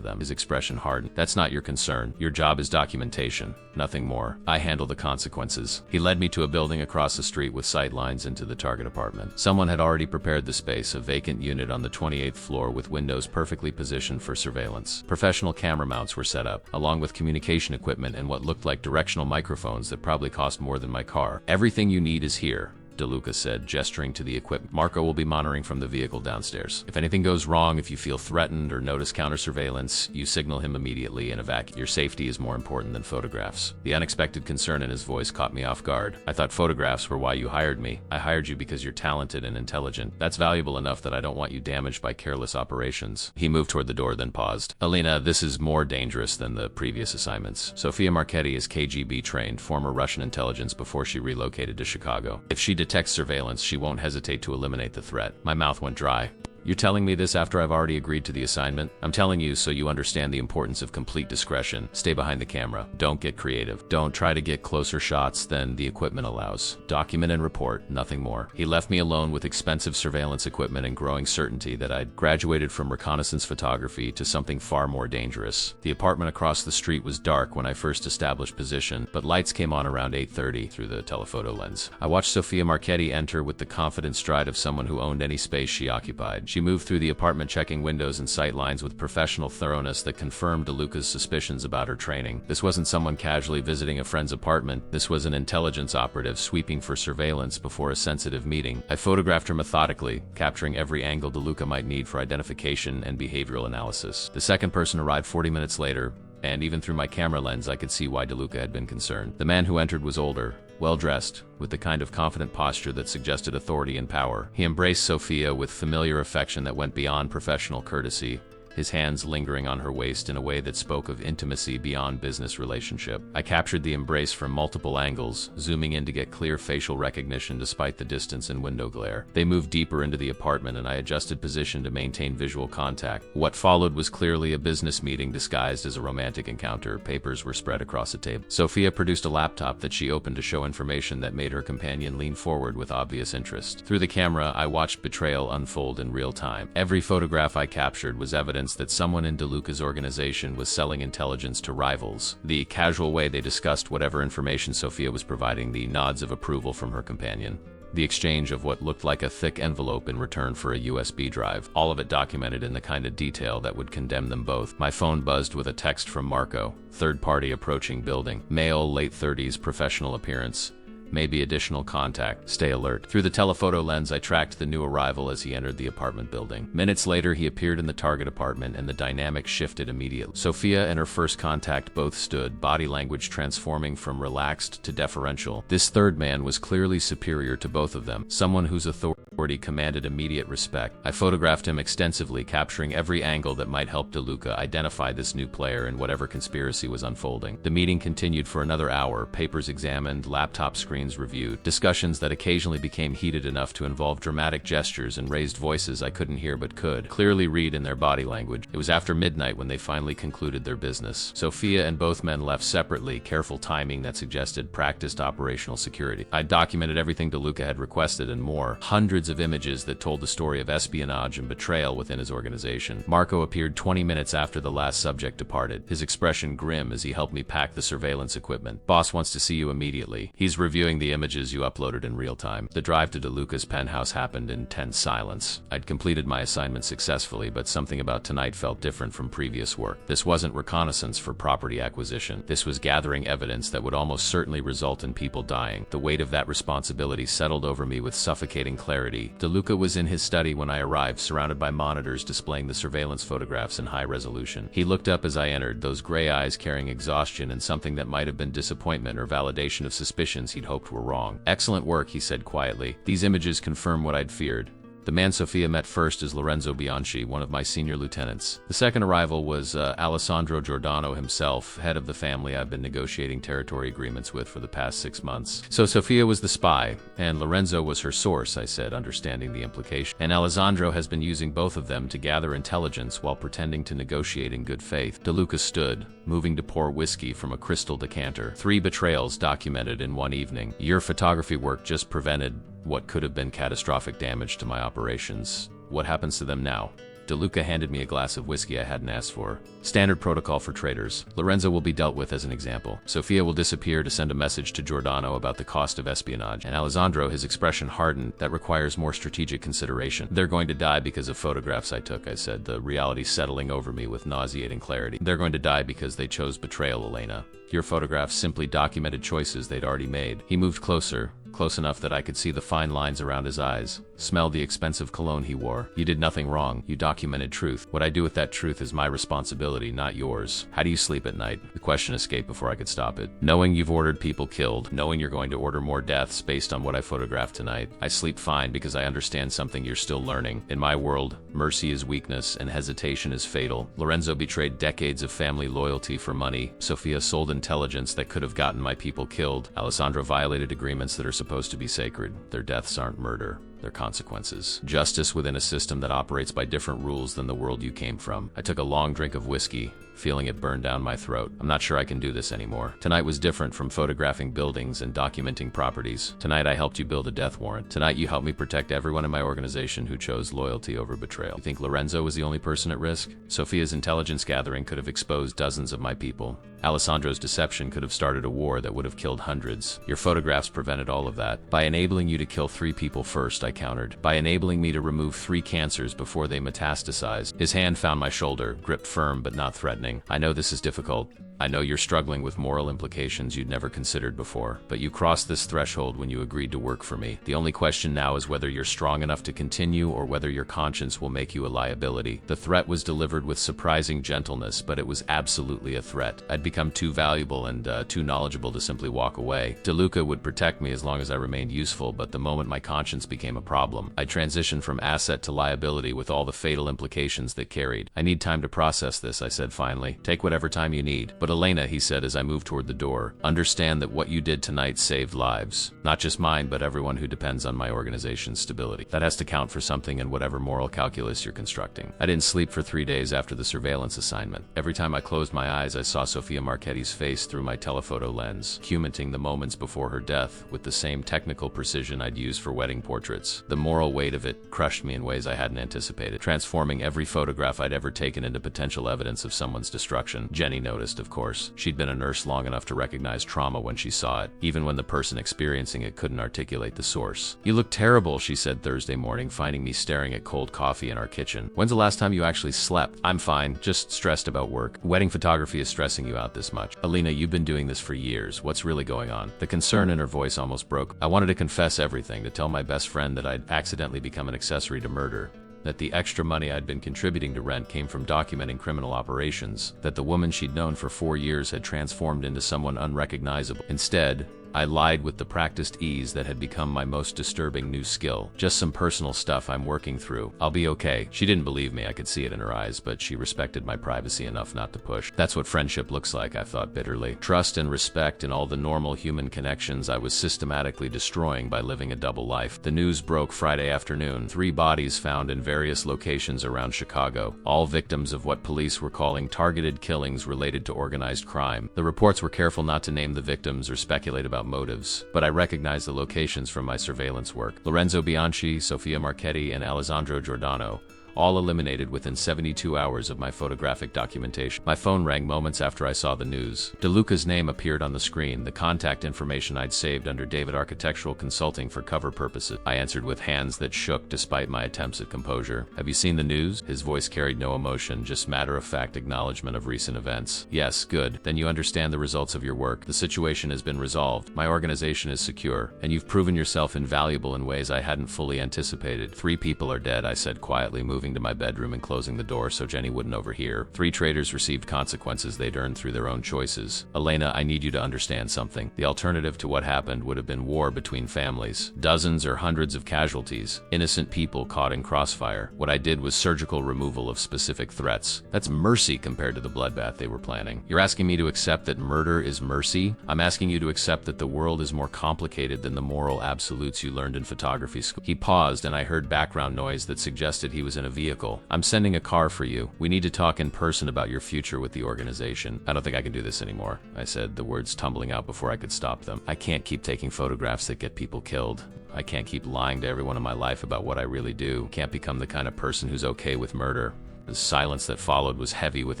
them? His expression hardened. That's not your concern. Your job is documentation, nothing more. I handle the consequences. He led me to a building across the street with sight lines into the target apartment. Someone had already prepared the space, a vacant unit on the 28th floor with windows perfectly positioned for surveillance. Professional camera mounts were set up, along with communication equipment and what looked like directional microphones that probably cost more than my car. Everything you need is here, DeLuca said, gesturing to the equipment. Marco will be monitoring from the vehicle downstairs. If anything goes wrong, if you feel threatened or notice counter-surveillance, you signal him immediately and evacuate. Your safety is more important than photographs. The unexpected concern in his voice caught me off guard. I thought photographs were why you hired me. I hired you because you're talented and intelligent. That's valuable enough that I don't want you damaged by careless operations. He moved toward the door, then paused. Alina, this is more dangerous than the previous assignments. Sophia Marchetti is KGB trained, former Russian intelligence before she relocated to Chicago. If she detects surveillance, she won't hesitate to eliminate the threat. My mouth went dry. You're telling me this after I've already agreed to the assignment? I'm telling you so you understand the importance of complete discretion. Stay behind the camera. Don't get creative. Don't try to get closer shots than the equipment allows. Document and report, nothing more. He left me alone with expensive surveillance equipment and growing certainty that I'd graduated from reconnaissance photography to something far more dangerous. The apartment across the street was dark when I first established position, but lights came on around 8:30 through the telephoto lens. I watched Sophia Marchetti enter with the confident stride of someone who owned any space she occupied. She moved through the apartment, checking windows and sight lines with professional thoroughness that confirmed DeLuca's suspicions about her training. This wasn't someone casually visiting a friend's apartment. This was an intelligence operative sweeping for surveillance before a sensitive meeting. I photographed her methodically, capturing every angle DeLuca might need for identification and behavioral analysis. The second person arrived 40 minutes later, and even through my camera lens I could see why DeLuca had been concerned. The man who entered was older, well-dressed, with the kind of confident posture that suggested authority and power. He embraced Sophia with familiar affection that went beyond professional courtesy, his hands lingering on her waist in a way that spoke of intimacy beyond business relationship. I captured the embrace from multiple angles, zooming in to get clear facial recognition despite the distance and window glare. They moved deeper into the apartment and I adjusted position to maintain visual contact. What followed was clearly a business meeting disguised as a romantic encounter. Papers were spread across a table. Sophia produced a laptop that she opened to show information that made her companion lean forward with obvious interest. Through the camera, I watched betrayal unfold in real time. Every photograph I captured was evidence evidence that someone in DeLuca's organization was selling intelligence to rivals. The casual way they discussed whatever information Sofia was providing, the nods of approval from her companion. The exchange of what looked like a thick envelope in return for a USB drive, all of it documented in the kind of detail that would condemn them both. My phone buzzed with a text from Marco, third party approaching building, male, late 30s, professional appearance. Maybe additional contact. Stay alert. Through the telephoto lens, I tracked the new arrival as he entered the apartment building. Minutes later, he appeared in the target apartment, and the dynamic shifted immediately. Sofia and her first contact both stood, body language transforming from relaxed to deferential. This third man was clearly superior to both of them, someone whose authority commanded immediate respect. I photographed him extensively, capturing every angle that might help DeLuca identify this new player in whatever conspiracy was unfolding. The meeting continued for another hour, papers examined, laptop screens reviewed, discussions that occasionally became heated enough to involve dramatic gestures and raised voices I couldn't hear but could clearly read in their body language. It was after midnight when they finally concluded their business. Sofia and both men left separately, careful timing that suggested practiced operational security. I documented everything DeLuca had requested and more, hundreds of images that told the story of espionage and betrayal within his organization. Marco appeared 20 minutes after the last subject departed, his expression grim as he helped me pack the surveillance equipment. Boss wants to see you immediately. He's reviewing the images you uploaded in real time. The drive to DeLuca's penthouse happened in tense silence. I'd completed my assignment successfully, but something about tonight felt different from previous work. This wasn't reconnaissance for property acquisition. This was gathering evidence that would almost certainly result in people dying. The weight of that responsibility settled over me with suffocating clarity. DeLuca was in his study when I arrived, surrounded by monitors displaying the surveillance photographs in high resolution. He looked up as I entered, those gray eyes carrying exhaustion and something that might have been disappointment or validation of suspicions he'd hoped were wrong. Excellent work, he said quietly. These images confirm what I'd feared. The man Sofia met first is Lorenzo Bianchi, one of my senior lieutenants. The second arrival was Alessandro Giordano himself, head of the family I've been negotiating territory agreements with for the past 6 months. So Sofia was the spy, and Lorenzo was her source, I said, understanding the implication. And Alessandro has been using both of them to gather intelligence while pretending to negotiate in good faith. DeLuca stood, moving to pour whiskey from a crystal decanter. 3 betrayals documented in one evening. Your photography work just prevented what could have been catastrophic damage to my operations. What happens to them now? DeLuca handed me a glass of whiskey I hadn't asked for. Standard protocol for traitors. Lorenzo will be dealt with as an example. Sofia will disappear to send a message to Giordano about the cost of espionage. And Alessandro, his expression hardened, that requires more strategic consideration. They're going to die because of photographs I took, I said, the reality settling over me with nauseating clarity. They're going to die because they chose betrayal, Elena. Your photographs simply documented choices they'd already made. He moved closer, close enough that I could see the fine lines around his eyes, smell the expensive cologne he wore. You did nothing wrong. You documented truth. What I do with that truth is my responsibility, not yours. How do you sleep at night? The question escaped before I could stop it. Knowing you've ordered people killed, knowing you're going to order more deaths based on what I photographed tonight, I sleep fine because I understand something you're still learning. In my world, mercy is weakness and hesitation is fatal. Lorenzo betrayed decades of family loyalty for money. Sofia sold intelligence that could have gotten my people killed. Alessandro violated agreements that are supposed to be sacred. Their deaths aren't murder. Their consequences. Justice within a system that operates by different rules than the world you came from. I took a long drink of whiskey, feeling it burn down my throat. I'm not sure I can do this anymore. Tonight was different from photographing buildings and documenting properties. Tonight I helped you build a death warrant. Tonight you helped me protect everyone in my organization who chose loyalty over betrayal. You think Lorenzo was the only person at risk? Sofia's intelligence gathering could have exposed dozens of my people. Alessandro's deception could have started a war that would have killed hundreds. Your photographs prevented all of that. By enabling you to kill 3 people first, I countered. By enabling me to remove 3 cancers before they metastasized. His hand found my shoulder, gripped firm but not threatening. I know this is difficult. I know you're struggling with moral implications you'd never considered before, but you crossed this threshold when you agreed to work for me. The only question now is whether you're strong enough to continue or whether your conscience will make you a liability. The threat was delivered with surprising gentleness, but it was absolutely a threat. I'd become too valuable and too knowledgeable to simply walk away. DeLuca would protect me as long as I remained useful, but the moment my conscience became a problem, I transitioned from asset to liability with all the fatal implications that carried. I need time to process this, I said finally. Take whatever time you need, but Elena, he said as I moved toward the door, understand that what you did tonight saved lives. Not just mine, but everyone who depends on my organization's stability. That has to count for something in whatever moral calculus you're constructing. I didn't sleep for 3 days after the surveillance assignment. Every time I closed my eyes, I saw Sofia Marchetti's face through my telephoto lens, documenting the moments before her death with the same technical precision I'd use for wedding portraits. The moral weight of it crushed me in ways I hadn't anticipated, transforming every photograph I'd ever taken into potential evidence of someone's destruction. Jenny noticed, of course. She'd been a nurse long enough to recognize trauma when she saw it, even when the person experiencing it couldn't articulate the source. "You look terrible," she said Thursday morning, finding me staring at cold coffee in our kitchen. "When's the last time you actually slept?" "I'm fine, just stressed about work." "Wedding photography is stressing you out this much?" "Alina, you've been doing this for years. What's really going on?" The concern in her voice almost broke. I wanted to confess everything, to tell my best friend that I'd accidentally become an accessory to murder, that the extra money I'd been contributing to rent came from documenting criminal operations, that the woman she'd known for 4 years had transformed into someone unrecognizable. Instead, I lied with the practiced ease that had become my most disturbing new skill. "Just some personal stuff I'm working through. I'll be okay." She didn't believe me, I could see it in her eyes, but she respected my privacy enough not to push. That's what friendship looks like, I thought bitterly. Trust and respect and all the normal human connections I was systematically destroying by living a double life. The news broke Friday afternoon. 3 bodies found in various locations around Chicago, all victims of what police were calling targeted killings related to organized crime. The reports were careful not to name the victims or speculate about motives, but I recognized the locations from my surveillance work. Lorenzo Bianchi, Sofia Marchetti, and Alessandro Giordano, all eliminated within 72 hours of my photographic documentation. My phone rang moments after I saw the news. DeLuca's name appeared on the screen, the contact information I'd saved under David Architectural Consulting for cover purposes. I answered with hands that shook despite my attempts at composure. "Have you seen the news?" His voice carried no emotion, just matter-of-fact acknowledgement of recent events. "Yes, good. Then you understand the results of your work. The situation has been resolved. My organization is secure, and you've proven yourself invaluable in ways I hadn't fully anticipated. 3 people are dead," I said quietly, moving to my bedroom and closing the door so Jenny wouldn't overhear. 3 traitors received consequences they'd earned through their own choices. "Elena, I need you to understand something. The alternative to what happened would have been war between families. Dozens or hundreds of casualties. Innocent people caught in crossfire. What I did was surgical removal of specific threats. That's mercy compared to the bloodbath they were planning. You're asking me to accept that murder is mercy? I'm asking you to accept that the world is more complicated than the moral absolutes you learned in photography school." He paused, and I heard background noise that suggested he was in a vehicle. "I'm sending a car for you. We need to talk in person about your future with the organization." "I don't think I can do this anymore," I said, the words tumbling out before I could stop them. "I can't keep taking photographs that get people killed. I can't keep lying to everyone in my life about what I really do. Can't become the kind of person who's okay with murder." The silence that followed was heavy with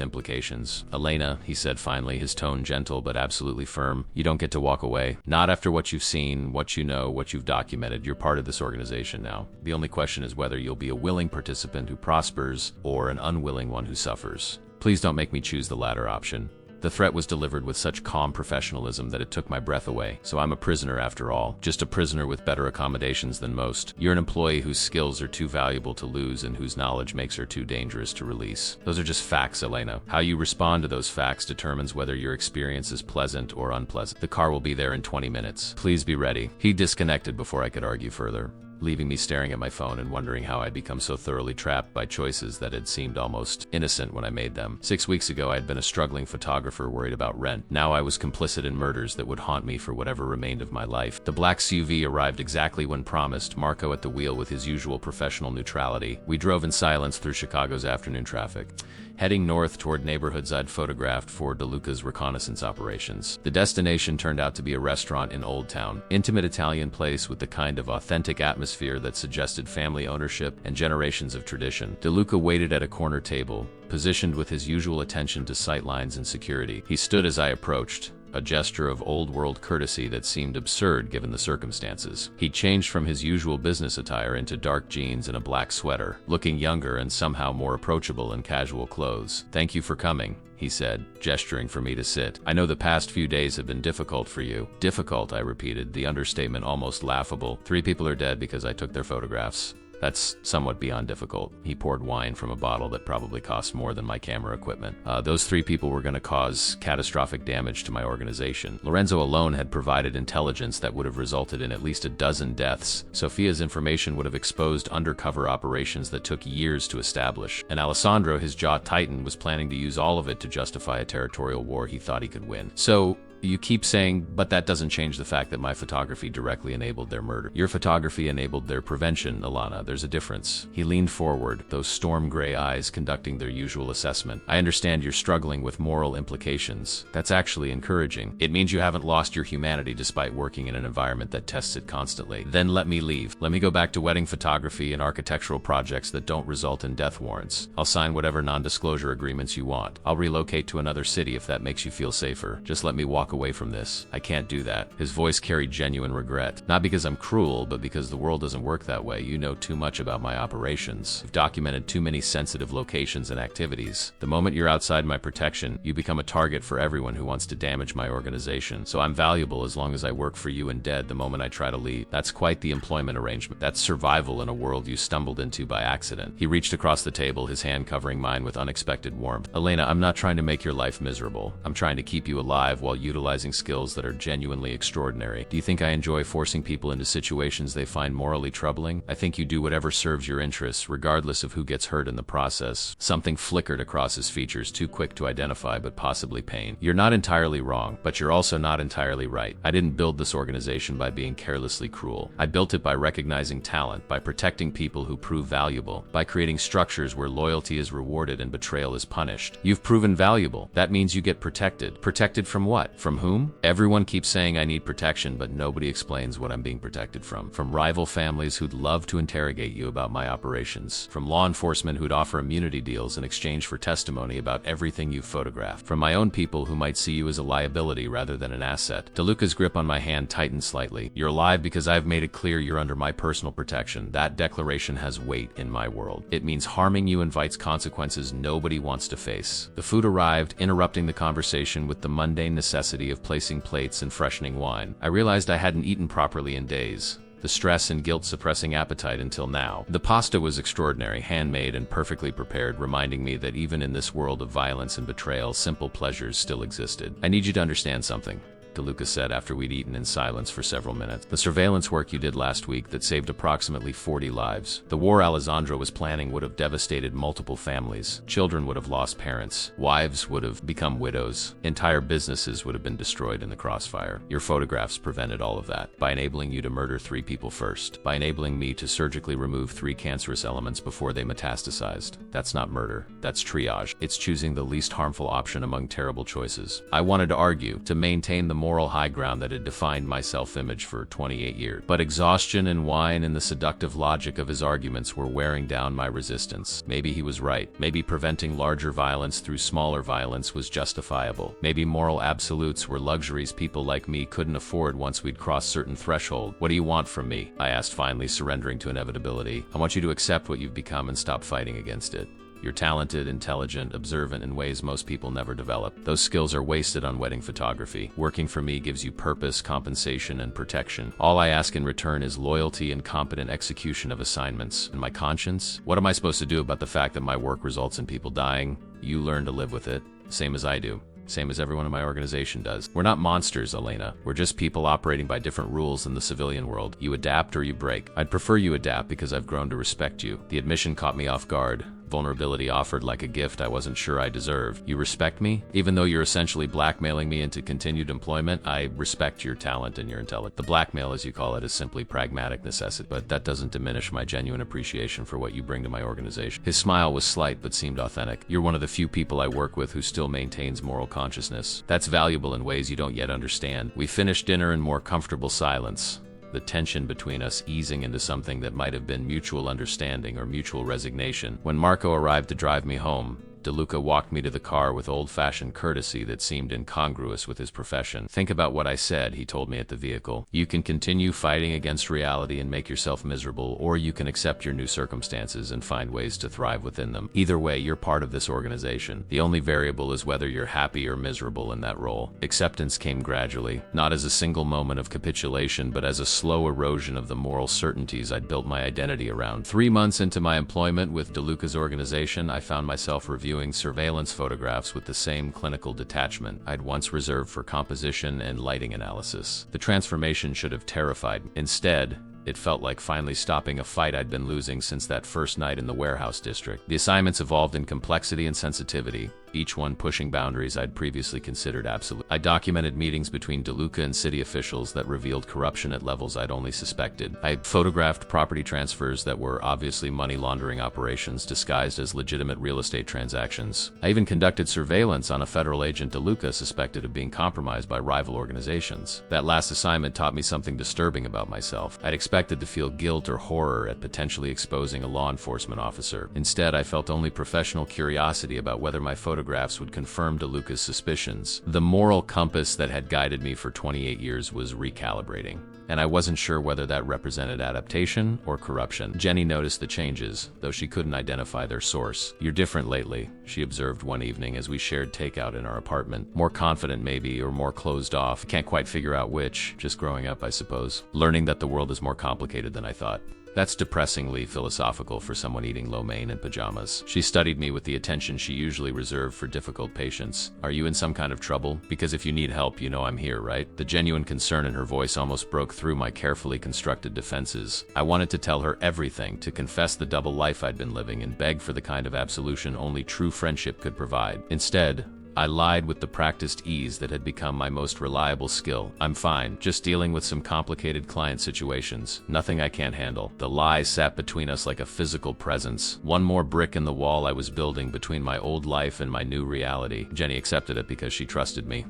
implications. "Elena," he said finally, his tone gentle but absolutely firm, "you don't get to walk away. Not after what you've seen, what you know, what you've documented. You're part of this organization now. The only question is whether you'll be a willing participant who prospers or an unwilling one who suffers. Please don't make me choose the latter option." The threat was delivered with such calm professionalism that it took my breath away. "So I'm a prisoner after all. Just a prisoner with better accommodations than most. You're an employee whose skills are too valuable to lose and whose knowledge makes her too dangerous to release. Those are just facts, Elena. How you respond to those facts determines whether your experience is pleasant or unpleasant. The car will be there in 20 minutes. Please be ready." He disconnected before I could argue further, leaving me staring at my phone and wondering how I'd become so thoroughly trapped by choices that had seemed almost innocent when I made them. 6 weeks ago, I had been a struggling photographer worried about rent. Now I was complicit in murders that would haunt me for whatever remained of my life. The black SUV arrived exactly when promised, Marco at the wheel with his usual professional neutrality. We drove in silence through Chicago's afternoon traffic, heading north toward neighborhoods I'd photographed for DeLuca's reconnaissance operations. The destination turned out to be a restaurant in Old Town, intimate Italian place with the kind of authentic atmosphere that suggested family ownership and generations of tradition. DeLuca waited at a corner table, positioned with his usual attention to sightlines and security. He stood as I approached, a gesture of old-world courtesy that seemed absurd given the circumstances. He changed from his usual business attire into dark jeans and a black sweater, looking younger and somehow more approachable in casual clothes. "Thank you for coming," he said, gesturing for me to sit. "I know the past few days have been difficult for you." "Difficult," I repeated, the understatement almost laughable. 3 people are dead because I took their photographs. That's somewhat beyond difficult. He poured wine from a bottle that probably cost more than my camera equipment. Those 3 people were going to cause catastrophic damage to my organization. Lorenzo alone had provided intelligence that would have resulted in at least a dozen deaths. Sofia's information would have exposed undercover operations that took years to establish. And Alessandro, his jaw tightened, was planning to use all of it to justify a territorial war he thought he could win. So, you keep saying, but that doesn't change the fact that my photography directly enabled their murder. Your photography enabled their prevention, Alana. There's a difference. He leaned forward, those storm gray eyes conducting their usual assessment. I understand you're struggling with moral implications. That's actually encouraging. It means you haven't lost your humanity despite working in an environment that tests it constantly. Then let me leave. Let me go back to wedding photography and architectural projects that don't result in death warrants. I'll sign whatever non-disclosure agreements you want. I'll relocate to another city if that makes you feel safer. Just let me walk away from this. I can't do that. His voice carried genuine regret. Not because I'm cruel, but because the world doesn't work that way. You know too much about my operations. You've documented too many sensitive locations and activities. The moment you're outside my protection, you become a target for everyone who wants to damage my organization. So I'm valuable as long as I work for you and dead the moment I try to leave. That's quite the employment arrangement. That's survival in a world you stumbled into by accident. He reached across the table, his hand covering mine with unexpected warmth. Elena, I'm not trying to make your life miserable. I'm trying to keep you alive while utilizing skills that are genuinely extraordinary. Do you think I enjoy forcing people into situations they find morally troubling? I think you do whatever serves your interests, regardless of who gets hurt in the process. Something flickered across his features, too quick to identify, but possibly pain. You're not entirely wrong, but you're also not entirely right. I didn't build this organization by being carelessly cruel. I built it by recognizing talent, by protecting people who prove valuable, by creating structures where loyalty is rewarded and betrayal is punished. You've proven valuable. That means you get protected. Protected from what? From whom? Everyone keeps saying I need protection, but nobody explains what I'm being protected from. From rival families who'd love to interrogate you about my operations. From law enforcement who'd offer immunity deals in exchange for testimony about everything you've photographed. From my own people who might see you as a liability rather than an asset. DeLuca's grip on my hand tightened slightly. You're alive because I've made it clear you're under my personal protection. That declaration has weight in my world. It means harming you invites consequences nobody wants to face. The food arrived, interrupting the conversation with the mundane necessity of placing plates and freshening wine. I realized I hadn't eaten properly in days. The stress and guilt suppressing appetite until now. The pasta was extraordinary, handmade and perfectly prepared, reminding me that even in this world of violence and betrayal, simple pleasures still existed. I need you to understand something, DeLuca said after we'd eaten in silence for several minutes. The surveillance work you did last week that saved approximately 40 lives. The war Alessandro was planning would have devastated multiple families. Children would have lost parents. Wives would have become widows. Entire businesses would have been destroyed in the crossfire. Your photographs prevented all of that by enabling you to murder 3 people first. By enabling me to surgically remove 3 cancerous elements before they metastasized. That's not murder. That's triage. It's choosing the least harmful option among terrible choices. I wanted to argue, to maintain the moral high ground that had defined my self-image for 28 years. But exhaustion and wine and the seductive logic of his arguments were wearing down my resistance. Maybe he was right. Maybe preventing larger violence through smaller violence was justifiable. Maybe moral absolutes were luxuries people like me couldn't afford once we'd crossed certain threshold. What do you want from me? I asked, finally surrendering to inevitability. I want you to accept what you've become and stop fighting against it. You're talented, intelligent, observant in ways most people never develop. Those skills are wasted on wedding photography. Working for me gives you purpose, compensation, and protection. All I ask in return is loyalty and competent execution of assignments. And my conscience? What am I supposed to do about the fact that my work results in people dying? You learn to live with it, same as I do. Same as everyone in my organization does. We're not monsters, Elena. We're just people operating by different rules in the civilian world. You adapt or you break. I'd prefer you adapt because I've grown to respect you. The admission caught me off guard. Vulnerability offered like a gift I wasn't sure I deserved. You respect me? Even though you're essentially blackmailing me into continued employment, I respect your talent and your intelligence. The blackmail, as you call it, is simply pragmatic necessity, but that doesn't diminish my genuine appreciation for what you bring to my organization. His smile was slight but seemed authentic. You're one of the few people I work with who still maintains moral consciousness. That's valuable in ways you don't yet understand. We finished dinner in more comfortable silence. The tension between us easing into something that might have been mutual understanding or mutual resignation. When Marco arrived to drive me home, DeLuca walked me to the car with old-fashioned courtesy that seemed incongruous with his profession. "Think about what I said," he told me at the vehicle. "You can continue fighting against reality and make yourself miserable, or you can accept your new circumstances and find ways to thrive within them. Either way, you're part of this organization. The only variable is whether you're happy or miserable in that role." Acceptance came gradually, not as a single moment of capitulation, but as a slow erosion of the moral certainties I'd built my identity around. 3 months into my employment with DeLuca's organization, I found myself reviewing surveillance photographs with the same clinical detachment I'd once reserved for composition and lighting analysis. The transformation should have terrified me. Instead, it felt like finally stopping a fight I'd been losing since that first night in the warehouse district. The assignments evolved in complexity and sensitivity, each one pushing boundaries I'd previously considered absolute. I documented meetings between DeLuca and city officials that revealed corruption at levels I'd only suspected. I photographed property transfers that were obviously money laundering operations disguised as legitimate real estate transactions. I even conducted surveillance on a federal agent DeLuca suspected of being compromised by rival organizations. That last assignment taught me something disturbing about myself. I'd expected to feel guilt or horror at potentially exposing a law enforcement officer. Instead, I felt only professional curiosity about whether my photographs would confirm DeLuca's suspicions. The moral compass that had guided me for 28 years was recalibrating, and I wasn't sure whether that represented adaptation or corruption. Jenny noticed the changes, though she couldn't identify their source. "You're different lately," she observed one evening as we shared takeout in our apartment. "More confident maybe, or more closed off. Can't quite figure out which. Just growing up, I suppose. Learning that the world is more complicated than I thought." That's depressingly philosophical for someone eating lo mein in pajamas. She studied me with the attention she usually reserved for difficult patients. "Are you in some kind of trouble? Because if you need help, you know I'm here, right?" The genuine concern in her voice almost broke through my carefully constructed defenses. I wanted to tell her everything, to confess the double life I'd been living, and beg for the kind of absolution only true friendship could provide. Instead, I lied with the practiced ease that had become my most reliable skill. "I'm fine, just dealing with some complicated client situations. Nothing I can't handle." The lie sat between us like a physical presence, one more brick in the wall I was building between my old life and my new reality. Jenny accepted it because she trusted me.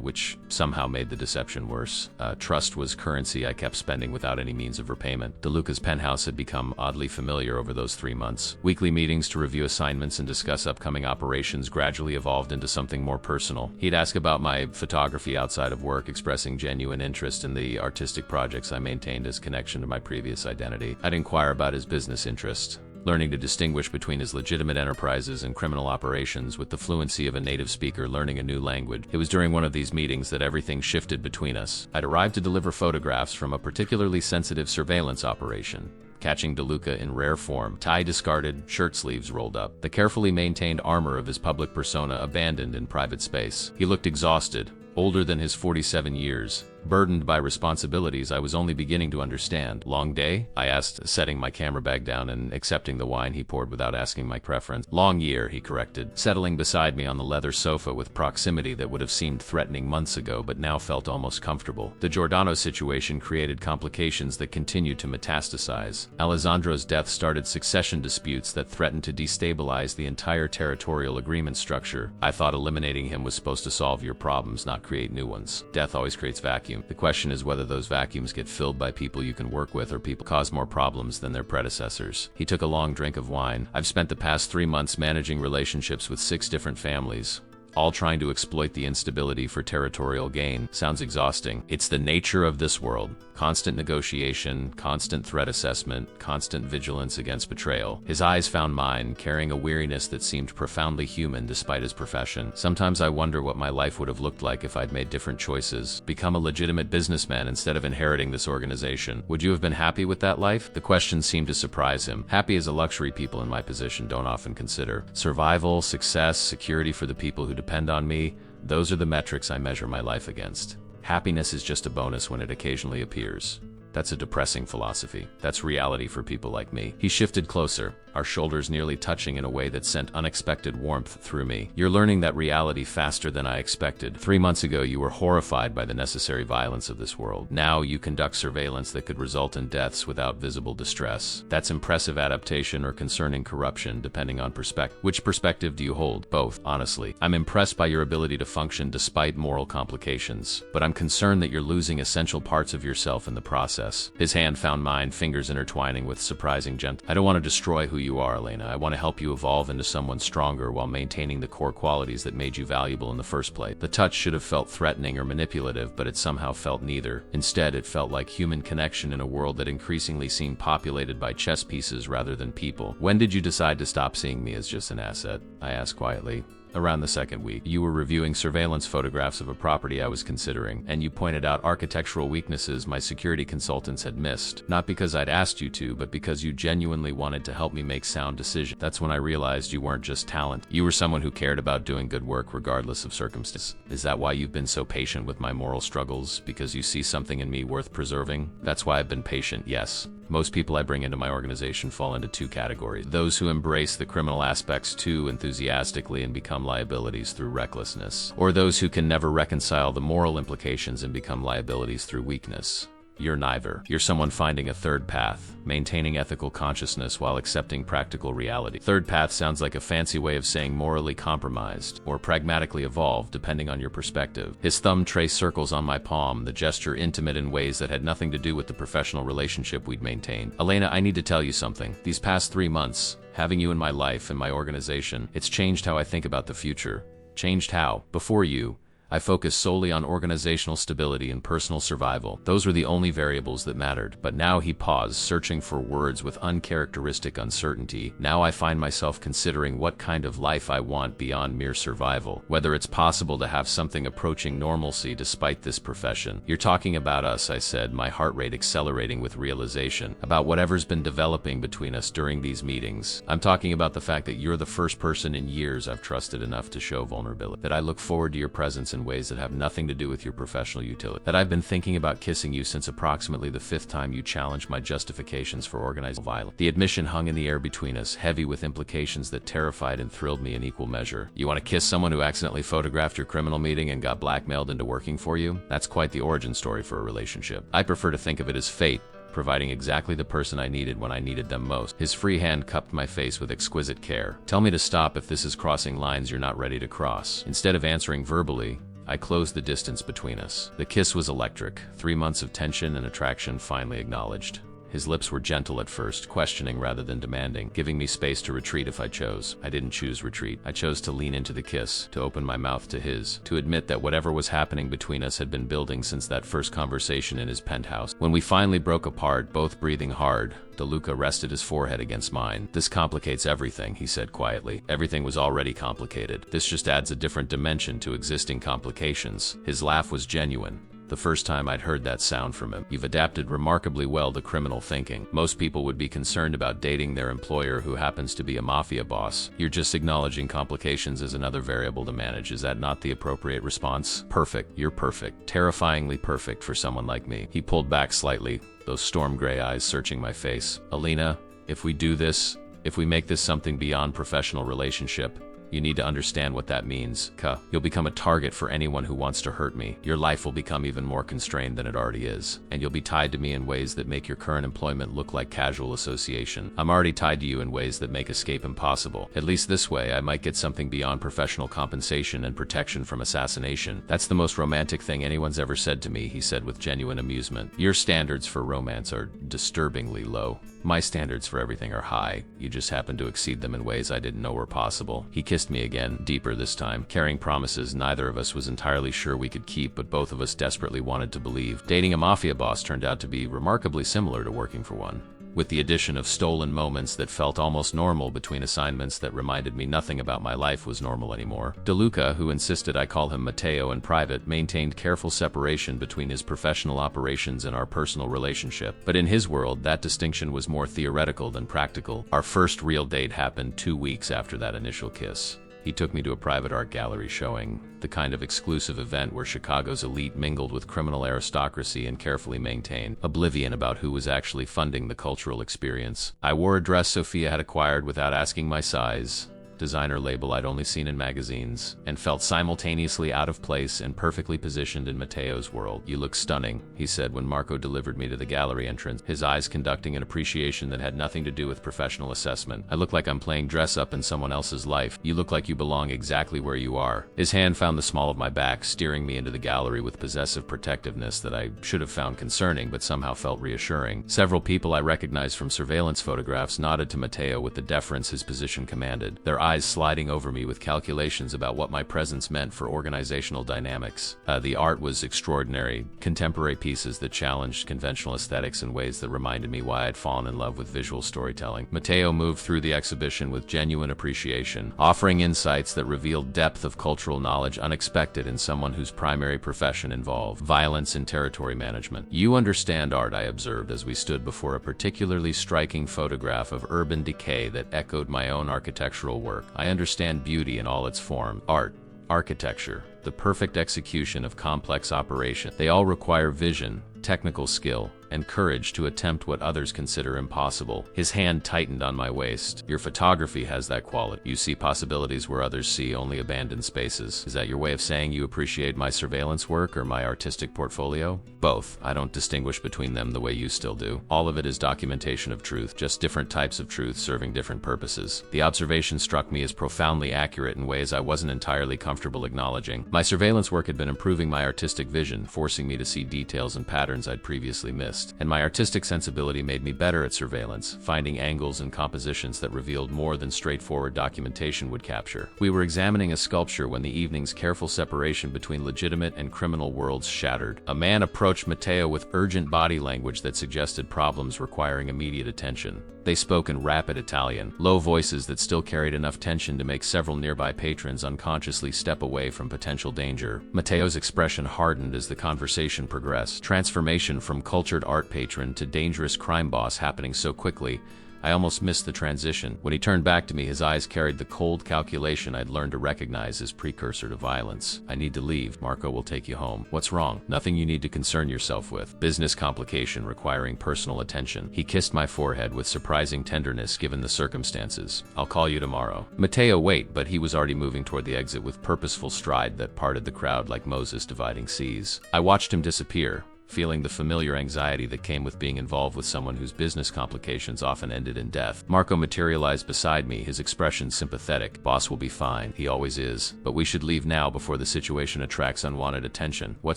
Which somehow made the deception worse. Trust was currency I kept spending without any means of repayment. DeLuca's penthouse had become oddly familiar over those 3 months. Weekly meetings to review assignments and discuss upcoming operations gradually evolved into something more personal. He'd ask about my photography outside of work, expressing genuine interest in the artistic projects I maintained as connection to my previous identity. I'd inquire about his business interest, learning to distinguish between his legitimate enterprises and criminal operations with the fluency of a native speaker learning a new language. It was during one of these meetings that everything shifted between us. I'd arrived to deliver photographs from a particularly sensitive surveillance operation, catching DeLuca in rare form, tie discarded, shirt sleeves rolled up, the carefully maintained armor of his public persona abandoned in private space. He looked exhausted, older than his 47 years, burdened by responsibilities I was only beginning to understand. "Long day?" I asked, setting my camera bag down and accepting the wine he poured without asking my preference. "Long year," he corrected, settling beside me on the leather sofa with proximity that would have seemed threatening months ago but now felt almost comfortable. The Giordano situation created complications that continued to metastasize. Alessandro's death started succession disputes that threatened to destabilize the entire territorial agreement structure. I thought eliminating him was supposed to solve your problems, not create new ones. Death always creates vacuum. The question is whether those vacuums get filled by people you can work with or people cause more problems than their predecessors. He took a long drink of wine. "I've spent the past 3 months managing relationships with 6 different families, all trying to exploit the instability for territorial gain. Sounds exhausting. It's the nature of this world. Constant negotiation, constant threat assessment, constant vigilance against betrayal." His eyes found mine, carrying a weariness that seemed profoundly human despite his profession. "Sometimes I wonder what my life would have looked like if I'd made different choices. Become a legitimate businessman instead of inheriting this organization. Would you have been happy with that life?" The question seemed to surprise him. Happy is a luxury people in my position don't often consider. Survival, success, security for the people who depend on me, those are the metrics I measure my life against. Happiness is just a bonus when it occasionally appears. That's a depressing philosophy. That's reality for people like me. He shifted closer, our shoulders nearly touching in a way that sent unexpected warmth through me. "You're learning that reality faster than I expected. 3 months ago, you were horrified by the necessary violence of this world. Now you conduct surveillance that could result in deaths without visible distress. That's impressive adaptation or concerning corruption, depending on perspective. Which perspective do you hold?" "Both, honestly. I'm impressed by your ability to function despite moral complications, but I'm concerned that you're losing essential parts of yourself in the process. process. His hand found mine, fingers intertwining with surprising gentleness. I don't want to destroy who you are, Elena. I want to help you evolve into someone stronger while maintaining the core qualities that made you valuable in the first place. The touch should have felt threatening or manipulative, but it somehow felt neither. Instead, it felt like human connection in a world that increasingly seemed populated by chess pieces rather than people. When did you decide to stop seeing me as just an asset? I asked quietly. Around the second week. You were reviewing surveillance photographs of a property I was considering, and you pointed out architectural weaknesses my security consultants had missed. Not because I'd asked you to, but because you genuinely wanted to help me make sound decisions. That's when I realized you weren't just talent. You were someone who cared about doing good work regardless of circumstances. Is that why you've been so patient with my moral struggles? Because you see something in me worth preserving? That's why I've been patient, yes. Most people I bring into my organization fall into two categories. Those who embrace the criminal aspects too enthusiastically and become liabilities through recklessness, or those who can never reconcile the moral implications and become liabilities through weakness. You're neither. You're someone finding a third path, maintaining ethical consciousness while accepting practical reality. Third path sounds like a fancy way of saying morally compromised, or pragmatically evolved, depending on your perspective. His thumb traced circles on my palm, the gesture intimate in ways that had nothing to do with the professional relationship we'd maintained. Elena, I need to tell you something. These past 3 months, having you in my life and my organization, it's changed how I think about the future. Changed how? Before you, I focused solely on organizational stability and personal survival. Those were the only variables that mattered. But now he paused, searching for words with uncharacteristic uncertainty. Now I find myself considering what kind of life I want beyond mere survival. Whether it's possible to have something approaching normalcy despite this profession. You're talking about us, I said, my heart rate accelerating with realization. About whatever's been developing between us during these meetings. I'm talking about the fact that you're the first person in years I've trusted enough to show vulnerability. That I look forward to your presence in ways that have nothing to do with your professional utility. That I've been thinking about kissing you since approximately the 5th time you challenged my justifications for organized violence. The admission hung in the air between us, heavy with implications that terrified and thrilled me in equal measure. You want to kiss someone who accidentally photographed your criminal meeting and got blackmailed into working for you? That's quite the origin story for a relationship. I prefer to think of it as fate, providing exactly the person I needed when I needed them most. His free hand cupped my face with exquisite care. Tell me to stop if this is crossing lines you're not ready to cross. Instead of answering verbally, I closed the distance between us. The kiss was electric, 3 months of tension and attraction finally acknowledged. His lips were gentle at first, questioning rather than demanding, giving me space to retreat if I chose. I didn't choose retreat. I chose to lean into the kiss, to open my mouth to his, to admit that whatever was happening between us had been building since that first conversation in his penthouse. When we finally broke apart, both breathing hard, DeLuca rested his forehead against mine. This complicates everything, he said quietly. Everything was already complicated. This just adds a different dimension to existing complications. His laugh was genuine. The first time I'd heard that sound from him. You've adapted remarkably well to criminal thinking. Most people would be concerned about dating their employer who happens to be a mafia boss. You're just acknowledging complications as another variable to manage. Is that not the appropriate response? Perfect. You're perfect. Terrifyingly perfect for someone like me. He pulled back slightly, those storm gray eyes searching my face. Alina, if we do this, if we make this something beyond professional relationship, you need to understand what that means. You'll become a target for anyone who wants to hurt me. Your life will become even more constrained than it already is. And you'll be tied to me in ways that make your current employment look like casual association. I'm already tied to you in ways that make escape impossible. At least this way, I might get something beyond professional compensation and protection from assassination. That's the most romantic thing anyone's ever said to me, he said with genuine amusement. Your standards for romance are disturbingly low. My standards for everything are high. You just happen to exceed them in ways I didn't know were possible. He kissed me again, deeper this time, carrying promises neither of us was entirely sure we could keep, but both of us desperately wanted to believe. Dating a mafia boss turned out to be remarkably similar to working for one, with the addition of stolen moments that felt almost normal between assignments that reminded me nothing about my life was normal anymore. DeLuca, who insisted I call him Matteo in private, maintained careful separation between his professional operations and our personal relationship. But in his world, that distinction was more theoretical than practical. Our first real date happened 2 weeks after that initial kiss. He took me to a private art gallery showing, the kind of exclusive event where Chicago's elite mingled with criminal aristocracy and carefully maintained oblivion about who was actually funding the cultural experience. I wore a dress Sophia had acquired without asking my size, designer label I'd only seen in magazines, and felt simultaneously out of place and perfectly positioned in Mateo's world. "You look stunning," he said when Marco delivered me to the gallery entrance, his eyes conducting an appreciation that had nothing to do with professional assessment. "I look like I'm playing dress up in someone else's life. You look like you belong exactly where you are." His hand found the small of my back, steering me into the gallery with possessive protectiveness that I should have found concerning but somehow felt reassuring. Several people I recognized from surveillance photographs nodded to Mateo with the deference his position commanded, their eyes sliding over me with calculations about what my presence meant for organizational dynamics. The art was extraordinary, contemporary pieces that challenged conventional aesthetics in ways that reminded me why I'd fallen in love with visual storytelling. Mateo moved through the exhibition with genuine appreciation, offering insights that revealed depth of cultural knowledge unexpected in someone whose primary profession involved violence and territory management. "You understand art," I observed as we stood before a particularly striking photograph of urban decay that echoed my own architectural work. "I understand beauty in all its forms. Art, architecture, the perfect execution of complex operation. They all require vision, technical skill, and courage to attempt what others consider impossible." His hand tightened on my waist. "Your photography has that quality. You see possibilities where others see only abandoned spaces. Is that your way of saying you appreciate my surveillance work or my artistic portfolio?" "Both. I don't distinguish between them the way you still do. All of it is documentation of truth, just different types of truth serving different purposes." The observation struck me as profoundly accurate in ways I wasn't entirely comfortable acknowledging. My surveillance work had been improving my artistic vision, forcing me to see details and patterns I'd previously missed. And my artistic sensibility made me better at surveillance, finding angles and compositions that revealed more than straightforward documentation would capture. We were examining a sculpture when the evening's careful separation between legitimate and criminal worlds shattered. A man approached Mateo with urgent body language that suggested problems requiring immediate attention. They spoke in rapid Italian, low voices that still carried enough tension to make several nearby patrons unconsciously step away from potential danger. Mateo's expression hardened as the conversation progressed. Transformation from cultured art patron to dangerous crime boss happening so quickly, I almost missed the transition. When he turned back to me, his eyes carried the cold calculation I'd learned to recognize as precursor to violence. "I need to leave. Marco will take you home." "What's wrong?" "Nothing you need to concern yourself with. Business complication requiring personal attention." He kissed my forehead with surprising tenderness given the circumstances. "I'll call you tomorrow." Mateo wait, but he was already moving toward the exit with purposeful stride that parted the crowd like Moses dividing seas. I watched him disappear, feeling the familiar anxiety that came with being involved with someone whose business complications often ended in death. Marco materialized beside me, his expression sympathetic. "Boss will be fine. He always is. But we should leave now before the situation attracts unwanted attention." "What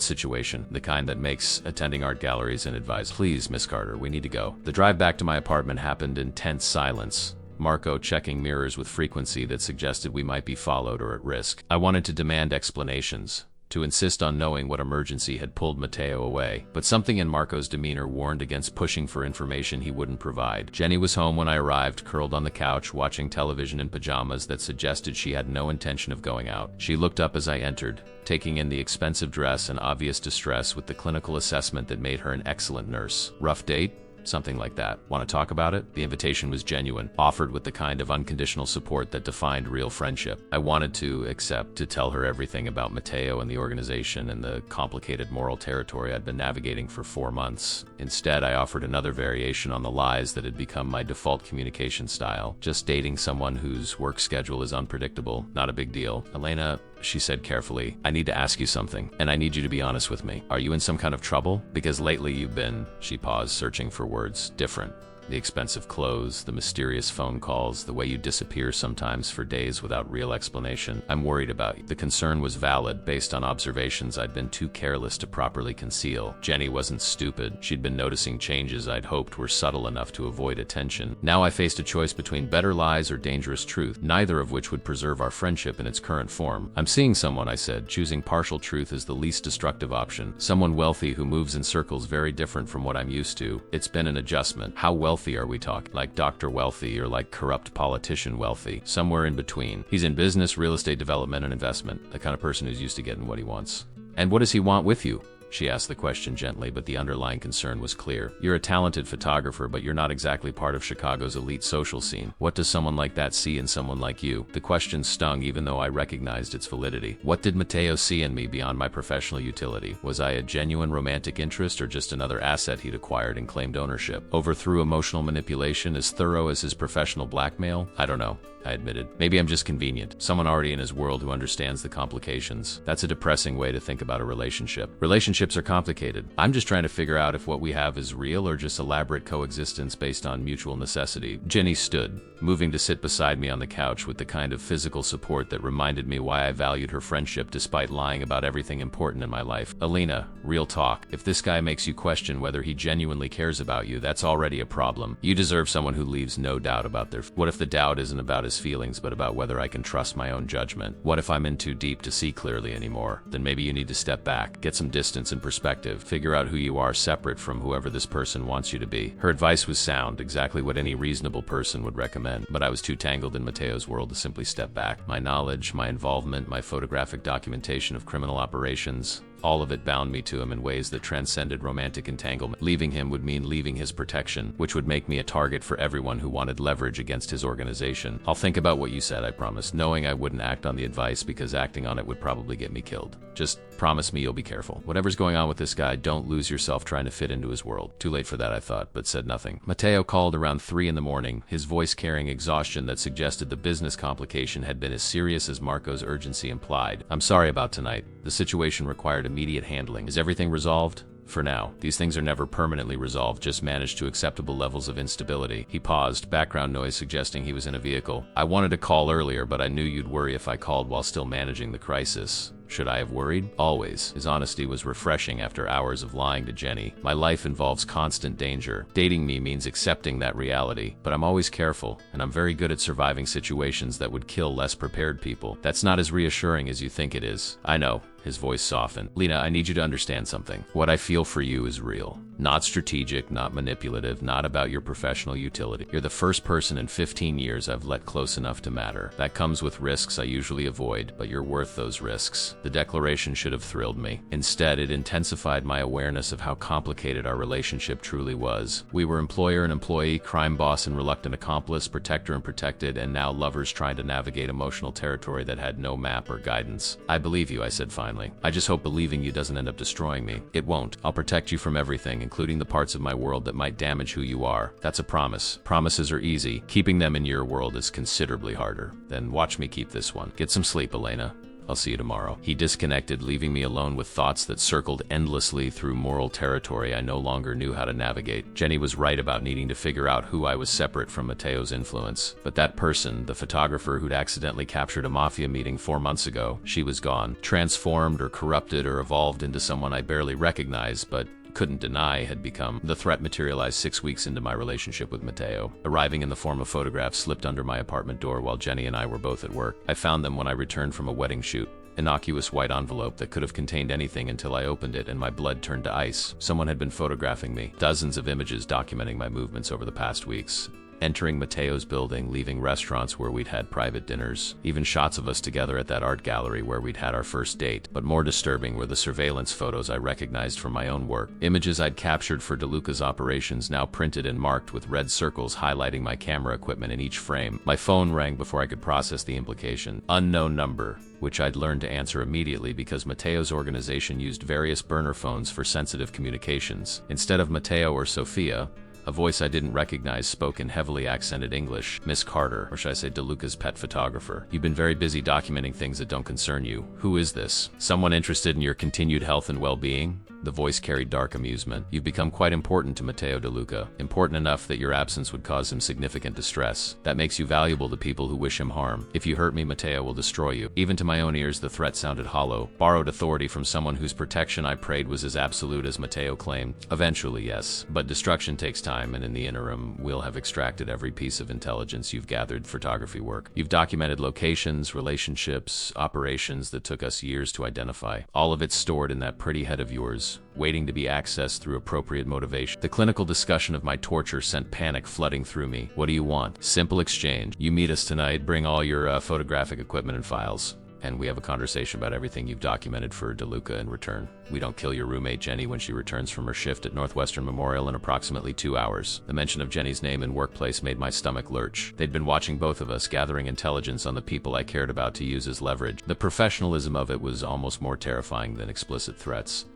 situation?" "The kind that makes attending art galleries inadvisable." "Please, Miss Carter, we need to go." The drive back to my apartment happened in tense silence, Marco checking mirrors with frequency that suggested we might be followed or at risk. I wanted to demand explanations, to insist on knowing what emergency had pulled Mateo away, but something in Marco's demeanor warned against pushing for information he wouldn't provide. Jenny was home when I arrived, curled on the couch, watching television in pajamas that suggested she had no intention of going out. She looked up as I entered, taking in the expensive dress and obvious distress with the clinical assessment that made her an excellent nurse. "Rough date?" Something like that. "Want to talk about it?" The invitation was genuine, offered with the kind of unconditional support that defined real friendship. I wanted to accept, to tell her everything about Mateo and the organization and the complicated moral territory I'd been navigating for 4 months. Instead, I offered another variation on the lies that had become my default communication style. "Just dating someone whose work schedule is unpredictable. Not a big deal." "Elena," she said carefully, "I need to ask you something, and I need you to be honest with me. Are you in some kind of trouble? Because lately you've been," she paused, searching for words, "different. The expensive clothes, the mysterious phone calls, the way you disappear sometimes for days without real explanation. I'm worried about you." The concern was valid, based on observations I'd been too careless to properly conceal. Jenny wasn't stupid. She'd been noticing changes I'd hoped were subtle enough to avoid attention. Now I faced a choice between better lies or dangerous truth, neither of which would preserve our friendship in its current form. "I'm seeing someone," I said, choosing partial truth as the least destructive option. "Someone wealthy who moves in circles very different from what I'm used to. It's been an adjustment." "How wealthy are we talking? Like Dr. Wealthy or like corrupt politician wealthy?" "Somewhere in between. He's in business, real estate development, and investment. The kind of person who's used to getting what he wants." "And what does he want with you?" She asked the question gently, but the underlying concern was clear. You're a talented photographer, but you're not exactly part of Chicago's elite social scene. What does someone like that see in someone like you? The question stung even though I recognized its validity. What did Mateo see in me beyond my professional utility? Was I a genuine romantic interest or just another asset he'd acquired and claimed ownership over through emotional manipulation as thorough as his professional blackmail? I don't know, I admitted. Maybe I'm just convenient. Someone already in his world who understands the complications. That's a depressing way to think about a relationship. Relationships are complicated. I'm just trying to figure out if what we have is real or just elaborate coexistence based on mutual necessity. Jenny stood, moving to sit beside me on the couch with the kind of physical support that reminded me why I valued her friendship despite lying about everything important in my life. Alina, real talk. If this guy makes you question whether he genuinely cares about you, that's already a problem. You deserve someone who leaves no doubt about their... What if the doubt isn't about his feelings, but about whether I can trust my own judgment? What if I'm in too deep to see clearly anymore? Then maybe you need to step back, get some distance and perspective, figure out who you are separate from whoever this person wants you to be. Her advice was sound, exactly what any reasonable person would recommend, but I was too tangled in Mateo's world to simply step back. My knowledge, my involvement, my photographic documentation of criminal operations, all of it bound me to him in ways that transcended romantic entanglement. Leaving him would mean leaving his protection, which would make me a target for everyone who wanted leverage against his organization. I'll think about what you said, I promised, knowing I wouldn't act on the advice because acting on it would probably get me killed. Just promise me you'll be careful. Whatever's going on with this guy, don't lose yourself trying to fit into his world. Too late for that, I thought, but said nothing. Mateo called around 3 in the morning, his voice carrying exhaustion that suggested the business complication had been as serious as Marco's urgency implied. I'm sorry about tonight. The situation required immediate handling. Is everything resolved? For now. These things are never permanently resolved, just managed to acceptable levels of instability. He paused, background noise suggesting he was in a vehicle. I wanted to call earlier, but I knew you'd worry if I called while still managing the crisis. Should I have worried? Always. His honesty was refreshing after hours of lying to Jenny. My life involves constant danger. Dating me means accepting that reality, but I'm always careful, and I'm very good at surviving situations that would kill less prepared people. That's not as reassuring as you think it is. I know. His voice softened. Lena, I need you to understand something. What I feel for you is real. Not strategic, not manipulative, not about your professional utility. You're the first person in 15 years I've let close enough to matter. That comes with risks I usually avoid, but you're worth those risks. The declaration should have thrilled me. Instead, it intensified my awareness of how complicated our relationship truly was. We were employer and employee, crime boss and reluctant accomplice, protector and protected, and now lovers trying to navigate emotional territory that had no map or guidance. I believe you, I said finally. I just hope believing you doesn't end up destroying me. It won't. I'll protect you from everything, including the parts of my world that might damage who you are. That's a promise. Promises are easy. Keeping them in your world is considerably harder. Then watch me keep this one. Get some sleep, Elena. I'll see you tomorrow. He disconnected, leaving me alone with thoughts that circled endlessly through moral territory I no longer knew how to navigate. Jenny was right about needing to figure out who I was separate from Mateo's influence. But that person, the photographer who'd accidentally captured a Mafia meeting 4 months ago, she was gone. Transformed or corrupted or evolved into someone I barely recognized, but couldn't deny had become. The threat materialized 6 weeks into my relationship with Mateo, arriving in the form of photographs slipped under my apartment door while Jenny and I were both at work. I found them when I returned from a wedding shoot. Innocuous white envelope that could have contained anything until I opened it and my blood turned to ice. Someone had been photographing me. Dozens of images documenting my movements over the past weeks. Entering Mateo's building, leaving restaurants where we'd had private dinners, even shots of us together at that art gallery where we'd had our first date. But more disturbing were the surveillance photos I recognized from my own work. Images I'd captured for DeLuca's operations, now printed and marked with red circles highlighting my camera equipment in each frame. My phone rang before I could process the implication. Unknown number, which I'd learned to answer immediately because Mateo's organization used various burner phones for sensitive communications. Instead of Mateo or Sophia, a voice I didn't recognize spoke in heavily accented English. Miss Carter, or should I say DeLuca's pet photographer. You've been very busy documenting things that don't concern you. Who is this? Someone interested in your continued health and well-being? The voice carried dark amusement. You've become quite important to Mateo DeLuca. Important enough that your absence would cause him significant distress. That makes you valuable to people who wish him harm. If you hurt me, Mateo will destroy you. Even to my own ears, the threat sounded hollow. Borrowed authority from someone whose protection I prayed was as absolute as Mateo claimed. Eventually, yes. But destruction takes time, and in the interim, we'll have extracted every piece of intelligence you've gathered photography work. You've documented locations, relationships, operations that took us years to identify. All of it stored in that pretty head of yours, waiting to be accessed through appropriate motivation. The clinical discussion of my torture sent panic flooding through me. What do you want? Simple exchange. You meet us tonight, bring all your photographic equipment and files. and we have a conversation about everything you've documented for DeLuca in return. We don't kill your roommate Jenny when she returns from her shift at Northwestern Memorial in approximately 2 hours. The mention of Jenny's name in workplace made my stomach lurch. They'd been watching both of us, gathering intelligence on the people I cared about to use as leverage. The professionalism of it was almost more terrifying than explicit threats.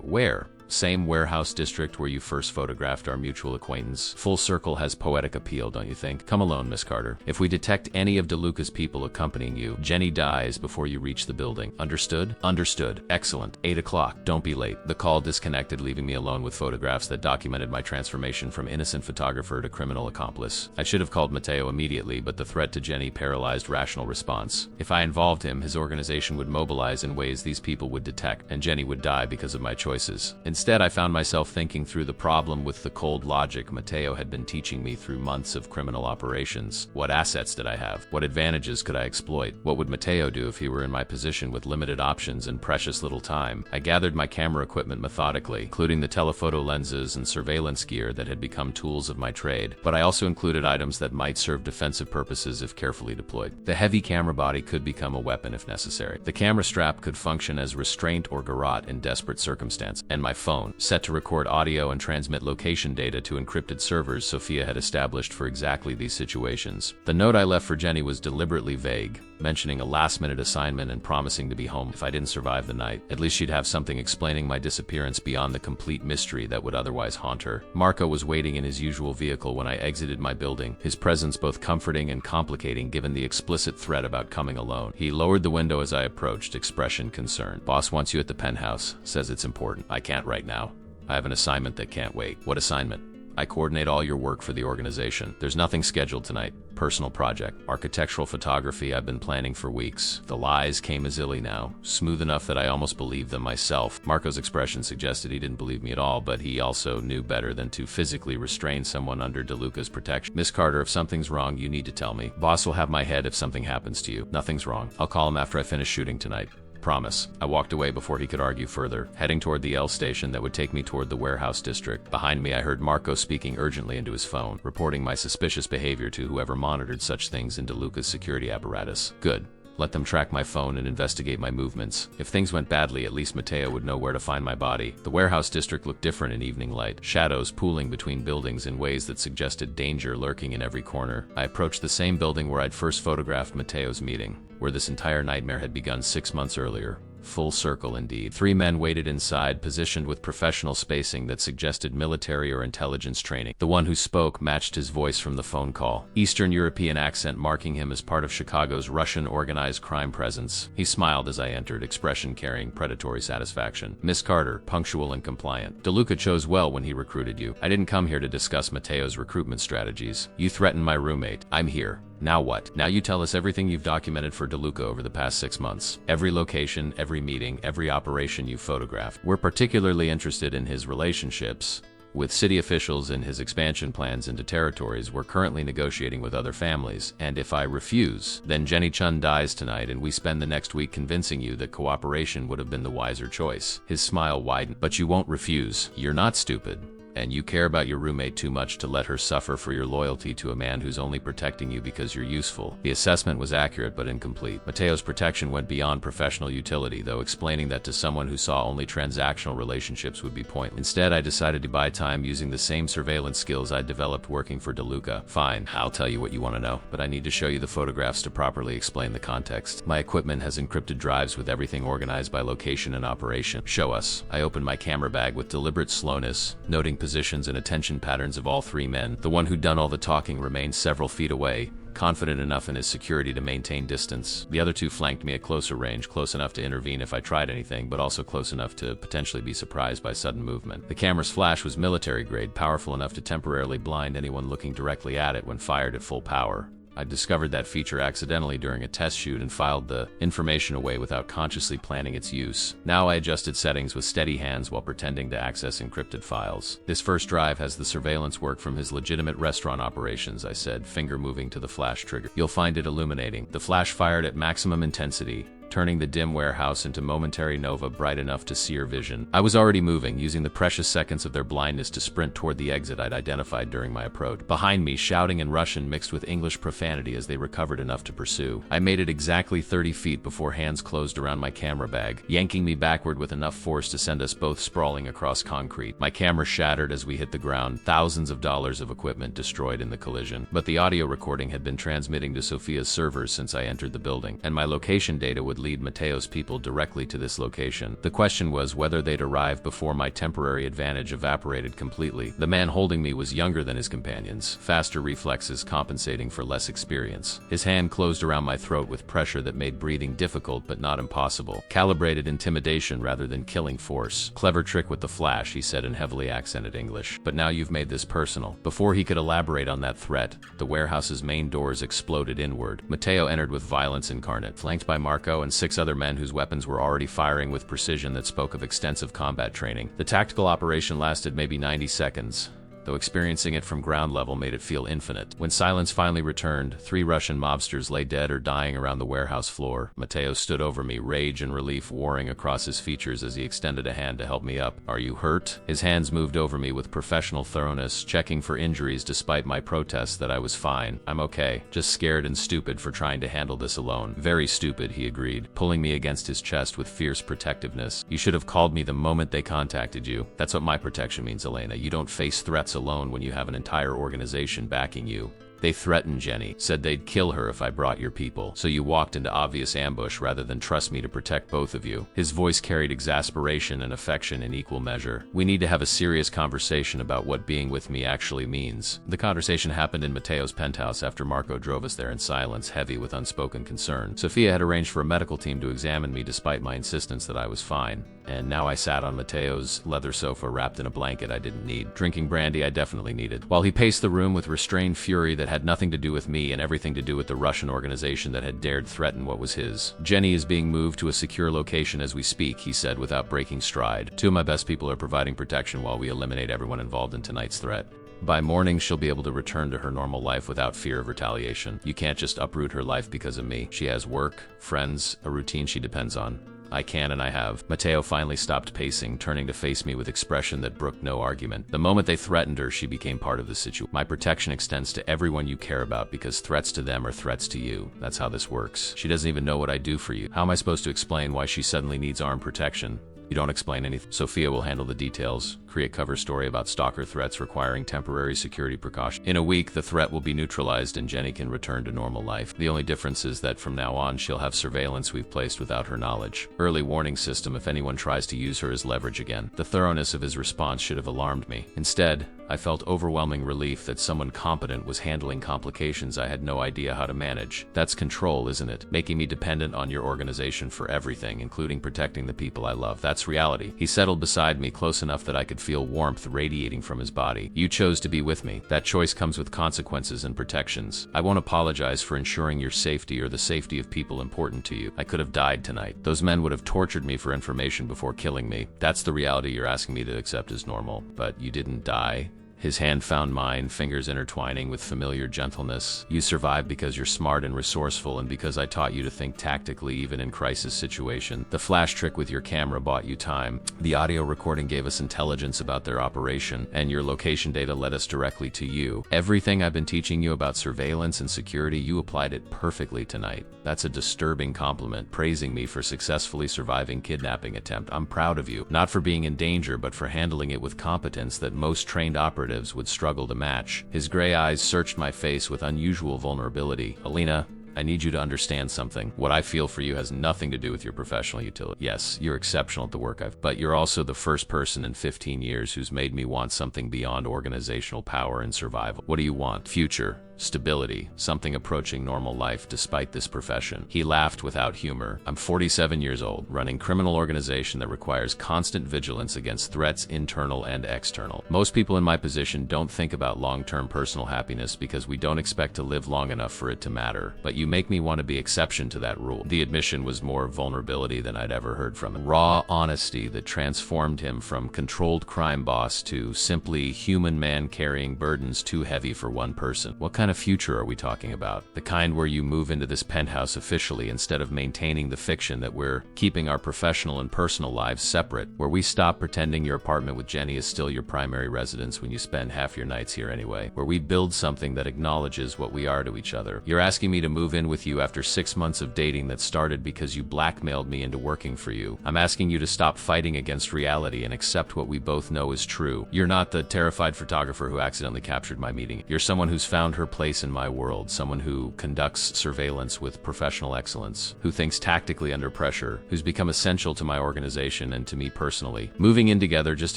Where? Same warehouse district where you first photographed our mutual acquaintance. Full circle has poetic appeal, don't you think? Come alone, Miss Carter. If we detect any of DeLuca's people accompanying you, Jenny dies before you reach the building. Understood? Understood. Excellent. 8 o'clock. Don't be late. The call disconnected, leaving me alone with photographs that documented my transformation from innocent photographer to criminal accomplice. I should have called Mateo immediately, but the threat to Jenny paralyzed rational response. If I involved him, his organization would mobilize in ways these people would detect, and Jenny would die because of my choices. Instead, I found myself thinking through the problem with the cold logic Mateo had been teaching me through months of criminal operations. What assets did I have? What advantages could I exploit? What would Mateo do if he were in my position with limited options and precious little time? I gathered my camera equipment methodically, including the telephoto lenses and surveillance gear that had become tools of my trade, but I also included items that might serve defensive purposes if carefully deployed. The heavy camera body could become a weapon if necessary. The camera strap could function as restraint or garrote in desperate circumstances, and my phone, set to record audio and transmit location data to encrypted servers Sophia had established for exactly these situations. The note I left for Jenny was deliberately vague, mentioning a last-minute assignment and promising to be home if I didn't survive the night. At least she'd have something explaining my disappearance beyond the complete mystery that would otherwise haunt her. Marco was waiting in his usual vehicle when I exited my building, his presence both comforting and complicating given the explicit threat about coming alone. He lowered the window as I approached, expression concerned. Boss wants you at the penthouse, says it's important. I can't right now. I have an assignment that can't wait. What assignment? I coordinate all your work for the organization. There's nothing scheduled tonight. Personal project. Architectural photography I've been planning for weeks. The lies came as illy now, smooth enough that I almost believed them myself. Marco's expression suggested he didn't believe me at all, but he also knew better than to physically restrain someone under DeLuca's protection. Miss Carter, if something's wrong, you need to tell me. Boss will have my head if something happens to you. Nothing's wrong. I'll call him after I finish shooting tonight. Promise. I walked away before he could argue further, heading toward the L station that would take me toward the warehouse district. Behind me, I heard Marco speaking urgently into his phone, reporting my suspicious behavior to whoever monitored such things in DeLuca's security apparatus. Good. Let them track my phone and investigate my movements. If things went badly, at least Mateo would know where to find my body. The warehouse district looked different in evening light, shadows pooling between buildings in ways that suggested danger lurking in every corner. I approached the same building where I'd first photographed Mateo's meeting, where this entire nightmare had begun 6 months earlier. Full circle indeed. 3 men waited inside, positioned with professional spacing that suggested military or intelligence training. The one who spoke matched his voice from the phone call, Eastern European accent marking him as part of Chicago's Russian organized crime presence. He smiled as I entered, expression carrying predatory satisfaction. Miss Carter, punctual and compliant. DeLuca chose well when he recruited you. I didn't come here to discuss Mateo's recruitment strategies. You threatened my roommate. I'm here. Now what? Now you tell us everything you've documented for DeLuca over the past 6 months. Every location, every meeting, every operation you photographed. We're particularly interested in his relationships with city officials and his expansion plans into territories we're currently negotiating with other families. And if I refuse, then Jenny Chun dies tonight and we spend the next week convincing you that cooperation would have been the wiser choice. His smile widened. But you won't refuse. You're not stupid. And you care about your roommate too much to let her suffer for your loyalty to a man who's only protecting you because you're useful. The assessment was accurate but incomplete. Mateo's protection went beyond professional utility, though explaining that to someone who saw only transactional relationships would be pointless. Instead, I decided to buy time using the same surveillance skills I developed working for DeLuca. Fine, I'll tell you what you want to know, but I need to show you the photographs to properly explain the context. My equipment has encrypted drives with everything organized by location and operation. Show us. I opened my camera bag with deliberate slowness, noting positions and attention patterns of all 3 men. The one who'd done all the talking remained several feet away, confident enough in his security to maintain distance. The other 2 flanked me at closer range, close enough to intervene if I tried anything, but also close enough to potentially be surprised by sudden movement. The camera's flash was military grade, powerful enough to temporarily blind anyone looking directly at it when fired at full power. I discovered that feature accidentally during a test shoot and filed the information away without consciously planning its use. Now I adjusted settings with steady hands while pretending to access encrypted files. This first drive has the surveillance work from his legitimate restaurant operations, I said, finger moving to the flash trigger. You'll find it illuminating. The flash fired at maximum intensity, turning the dim warehouse into momentary nova bright enough to sear vision. I was already moving, using the precious seconds of their blindness to sprint toward the exit I'd identified during my approach. Behind me, shouting in Russian mixed with English profanity as they recovered enough to pursue. I made it exactly 30 feet before hands closed around my camera bag, yanking me backward with enough force to send us both sprawling across concrete. My camera shattered as we hit the ground, thousands of dollars of equipment destroyed in the collision. But the audio recording had been transmitting to Sophia's servers since I entered the building, and my location data would lead Mateo's people directly to this location. The question was whether they'd arrive before my temporary advantage evaporated completely. The man holding me was younger than his companions, faster reflexes compensating for less experience. His hand closed around my throat with pressure that made breathing difficult but not impossible. Calibrated intimidation rather than killing force. Clever trick with the flash, he said in heavily accented English. But now you've made this personal. Before he could elaborate on that threat, the warehouse's main doors exploded inward. Mateo entered with violence incarnate, flanked by Marco and 6 other men whose weapons were already firing with precision that spoke of extensive combat training. The tactical operation lasted maybe 90 seconds. Though experiencing it from ground level made it feel infinite. When silence finally returned, 3 Russian mobsters lay dead or dying around the warehouse floor. Mateo stood over me, rage and relief warring across his features as he extended a hand to help me up. "Are you hurt?" His hands moved over me with professional thoroughness, checking for injuries despite my protests that I was fine. "I'm okay. Just scared and stupid for trying to handle this alone." "Very stupid," he agreed, pulling me against his chest with fierce protectiveness. "You should have called me the moment they contacted you. That's what my protection means, Elena. You don't face threats alone when you have an entire organization backing you. They threatened Jenny, said they'd kill her if I brought your people. So you walked into obvious ambush rather than trust me to protect both of you." His voice carried exasperation and affection in equal measure. "We need to have a serious conversation about what being with me actually means." The conversation happened in Mateo's penthouse after Marco drove us there in silence, heavy with unspoken concern. Sophia had arranged for a medical team to examine me despite my insistence that I was fine. And now I sat on Mateo's leather sofa wrapped in a blanket I didn't need. Drinking brandy I definitely needed. While he paced the room with restrained fury that had nothing to do with me and everything to do with the Russian organization that had dared threaten what was his. "Jenny is being moved to a secure location as we speak," he said without breaking stride. "2 of my best people are providing protection while we eliminate everyone involved in tonight's threat. By morning, she'll be able to return to her normal life without fear of retaliation. You can't just uproot her life because of me. She has work, friends, a routine she depends on. I can and I have." Mateo finally stopped pacing, turning to face me with expression that brooked no argument. "The moment they threatened her, she became part of the situation. My protection extends to everyone you care about because threats to them are threats to you. That's how this works. She doesn't even know what I do for you. How am I supposed to explain why she suddenly needs armed protection? You don't explain anything. Sophia will handle the details. Create cover story about stalker threats requiring temporary security precaution. In a week, the threat will be neutralized and Jenny can return to normal life. The only difference is that from now on, she'll have surveillance we've placed without her knowledge. Early warning system if anyone tries to use her as leverage again." The thoroughness of his response should have alarmed me. Instead, I felt overwhelming relief that someone competent was handling complications I had no idea how to manage. That's control, isn't it? Making me dependent on your organization for everything, including protecting the people I love. That's reality. He settled beside me close enough that I could feel warmth radiating from his body. "You chose to be with me. That choice comes with consequences and protections. I won't apologize for ensuring your safety or the safety of people important to you. I could have died tonight. Those men would have tortured me for information before killing me. That's the reality you're asking me to accept as normal. But you didn't die." His hand found mine, fingers intertwining with familiar gentleness. "You survived because you're smart and resourceful and because I taught you to think tactically even in crisis situation. The flash trick with your camera bought you time. The audio recording gave us intelligence about their operation, and your location data led us directly to you. Everything I've been teaching you about surveillance and security, you applied it perfectly tonight. That's a disturbing compliment, praising me for successfully surviving kidnapping attempt. I'm proud of you, not for being in danger, but for handling it with competence that most trained operatives would struggle to match." His gray eyes searched my face with unusual vulnerability. "Alina, I need you to understand something. What I feel for you has nothing to do with your professional utility. Yes, you're exceptional at the work but you're also the first person in 15 years who's made me want something beyond organizational power and survival. What do you want? Future. Stability, something approaching normal life despite this profession." He laughed without humor. "I'm 47 years old, running criminal organization that requires constant vigilance against threats internal and external. Most people in my position don't think about long-term personal happiness because we don't expect to live long enough for it to matter. But you make me want to be exception to that rule." The admission was more vulnerability than I'd ever heard from him. Raw honesty that transformed him from controlled crime boss to simply human man carrying burdens too heavy for one person. What kind kind of future are we talking about? The kind where you move into this penthouse officially instead of maintaining the fiction that we're keeping our professional and personal lives separate, where we stop pretending your apartment with Jenny is still your primary residence when you spend half your nights here anyway, where we build something that acknowledges what we are to each other. You're asking me to move in with you after 6 months of dating that started because you blackmailed me into working for you. I'm asking you to stop fighting against reality and accept what we both know is true. You're not the terrified photographer who accidentally captured my meeting. You're someone who's found her place in my world, someone who conducts surveillance with professional excellence, who thinks tactically under pressure, who's become essential to my organization and to me personally. Moving in together just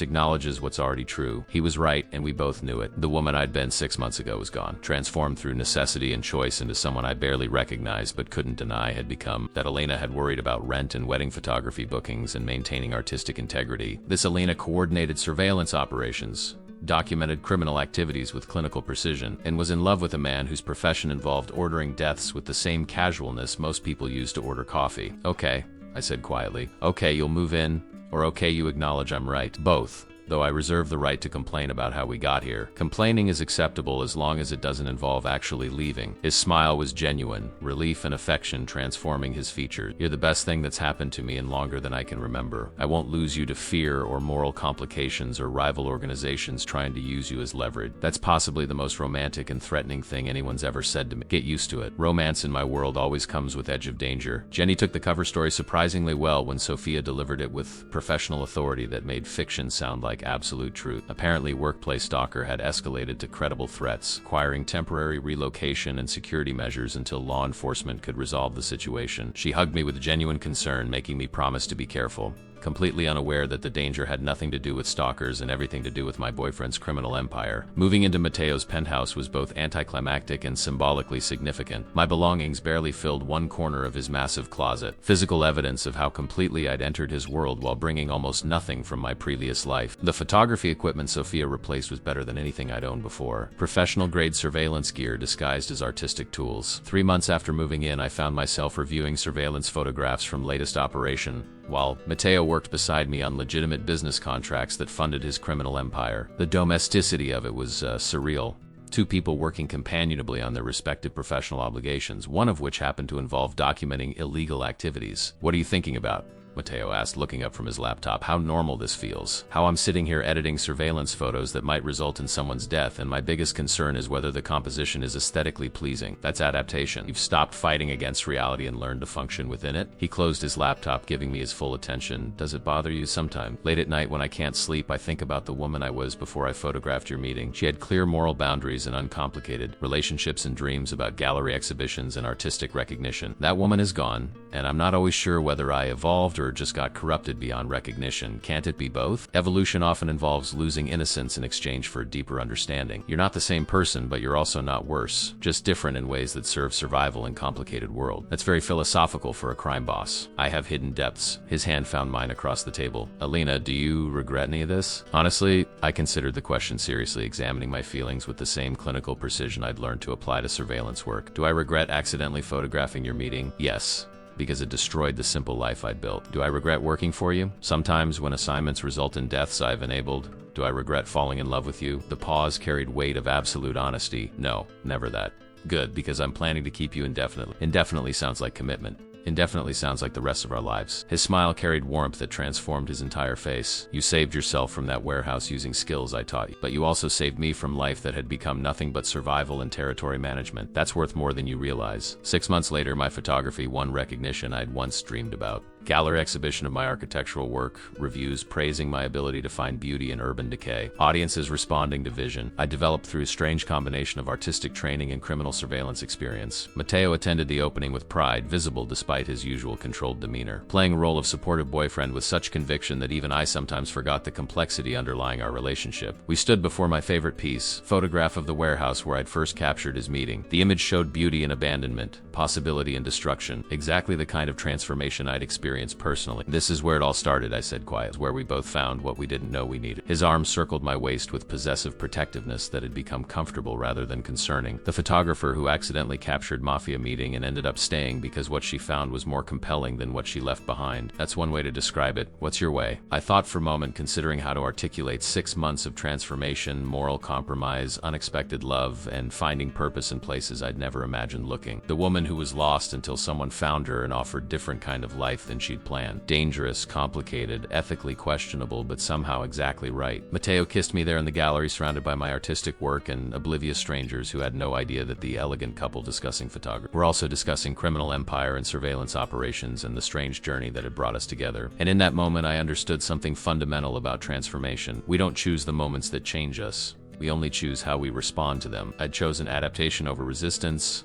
acknowledges what's already true. He was right, and we both knew it. The woman I'd been 6 months ago was gone, transformed through necessity and choice into someone I barely recognized but couldn't deny had become. That Elena had worried about rent and wedding photography bookings and maintaining artistic integrity. This Elena coordinated surveillance operations, documented criminal activities with clinical precision, and was in love with a man whose profession involved ordering deaths with the same casualness most people use to order coffee. Okay, I said quietly. Okay, you'll move in, or okay, you acknowledge I'm right. Both. Though I reserve the right to complain about how we got here. Complaining is acceptable as long as it doesn't involve actually leaving. His smile was genuine, relief and affection transforming his features. You're the best thing that's happened to me in longer than I can remember. I won't lose you to fear or moral complications or rival organizations trying to use you as leverage. That's possibly the most romantic and threatening thing anyone's ever said to me. Get used to it. Romance in my world always comes with edge of danger. Jenny took the cover story surprisingly well when Sophia delivered it with professional authority that made fiction sound like absolute truth. Apparently, workplace stalker had escalated to credible threats, requiring temporary relocation and security measures until law enforcement could resolve the situation. She hugged me with genuine concern, making me promise to be careful, completely unaware that the danger had nothing to do with stalkers and everything to do with my boyfriend's criminal empire. Moving into Mateo's penthouse was both anticlimactic and symbolically significant. My belongings barely filled one corner of his massive closet, physical evidence of how completely I'd entered his world while bringing almost nothing from my previous life. The photography equipment Sophia replaced was better than anything I'd owned before. Professional-grade surveillance gear disguised as artistic tools. 3 months after moving in, I found myself reviewing surveillance photographs from latest operation, while Mateo worked beside me on legitimate business contracts that funded his criminal empire. The domesticity of it was surreal. Two people working companionably on their respective professional obligations, one of which happened to involve documenting illegal activities. What are you thinking about? Mateo asked, looking up from his laptop. How normal this feels. How I'm sitting here editing surveillance photos that might result in someone's death, and my biggest concern is whether the composition is aesthetically pleasing. That's adaptation. You've stopped fighting against reality and learned to function within it. He closed his laptop, giving me his full attention. Does it bother you sometime? Late at night when I can't sleep, I think about the woman I was before I photographed your meeting. She had clear moral boundaries and uncomplicated relationships and dreams about gallery exhibitions and artistic recognition. That woman is gone, and I'm not always sure whether I evolved or just got corrupted beyond recognition. Can't it be both? Evolution often involves losing innocence in exchange for deeper understanding. You're not the same person, but you're also not worse, just different in ways that serve survival in a complicated world. That's very philosophical for a crime boss. I have hidden depths. His hand found mine across the table. Elena, do you regret any of this? Honestly, I considered the question seriously, examining my feelings with the same clinical precision I'd learned to apply to surveillance work. Do I regret accidentally photographing your meeting? Yes, because it destroyed the simple life I'd built. Do I regret working for you? Sometimes when assignments result in deaths I've enabled. Do I regret falling in love with you? The pause carried weight of absolute honesty. No, never that. Good, because I'm planning to keep you indefinitely. Indefinitely sounds like commitment. Indefinitely sounds like the rest of our lives. His smile carried warmth that transformed his entire face. You saved yourself from that warehouse using skills I taught you, but you also saved me from life that had become nothing but survival and territory management. That's worth more than you realize. 6 months later, my photography won recognition I'd once dreamed about. Gallery exhibition of my architectural work, reviews praising my ability to find beauty in urban decay, audiences responding to vision I developed through a strange combination of artistic training and criminal surveillance experience. Mateo attended the opening with pride, visible despite his usual controlled demeanor, playing a role of supportive boyfriend with such conviction that even I sometimes forgot the complexity underlying our relationship. We stood before my favorite piece, photograph of the warehouse where I'd first captured his meeting. The image showed beauty and abandonment, possibility and destruction, exactly the kind of transformation I'd experienced experienced personally. This is where it all started, I said quietly, where we both found what we didn't know we needed. His arm circled my waist with possessive protectiveness that had become comfortable rather than concerning. The photographer who accidentally captured Mafia meeting and ended up staying because what she found was more compelling than what she left behind. That's one way to describe it. What's your way? I thought for a moment, considering how to articulate 6 months of transformation, moral compromise, unexpected love, and finding purpose in places I'd never imagined looking. The woman who was lost until someone found her and offered different kind of life than she'd planned. Dangerous, complicated, ethically questionable, but somehow exactly right. Mateo kissed me there in the gallery, surrounded by my artistic work and oblivious strangers who had no idea that the elegant couple discussing photography were also discussing criminal empire and surveillance operations and the strange journey that had brought us together. And in that moment, I understood something fundamental about transformation. We don't choose the moments that change us. We only choose how we respond to them. I'd chosen adaptation over resistance,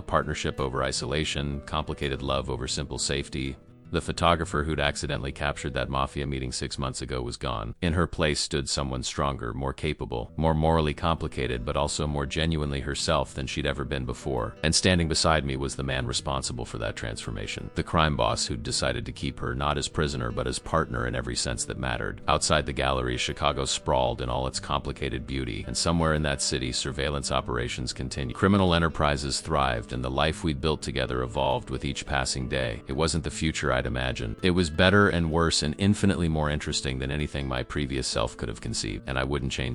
partnership over isolation, complicated love over simple safety. The photographer who'd accidentally captured that Mafia meeting 6 months ago was gone. In her place stood someone stronger, more capable, more morally complicated, but also more genuinely herself than she'd ever been before. And standing beside me was the man responsible for that transformation. The crime boss who'd decided to keep her not as prisoner, but as partner in every sense that mattered. Outside the gallery, Chicago sprawled in all its complicated beauty, and somewhere in that city, surveillance operations continued. Criminal enterprises thrived, and the life we'd built together evolved with each passing day. It wasn't the future I'd imagined. It was better and worse and infinitely more interesting than anything my previous self could have conceived, and I wouldn't change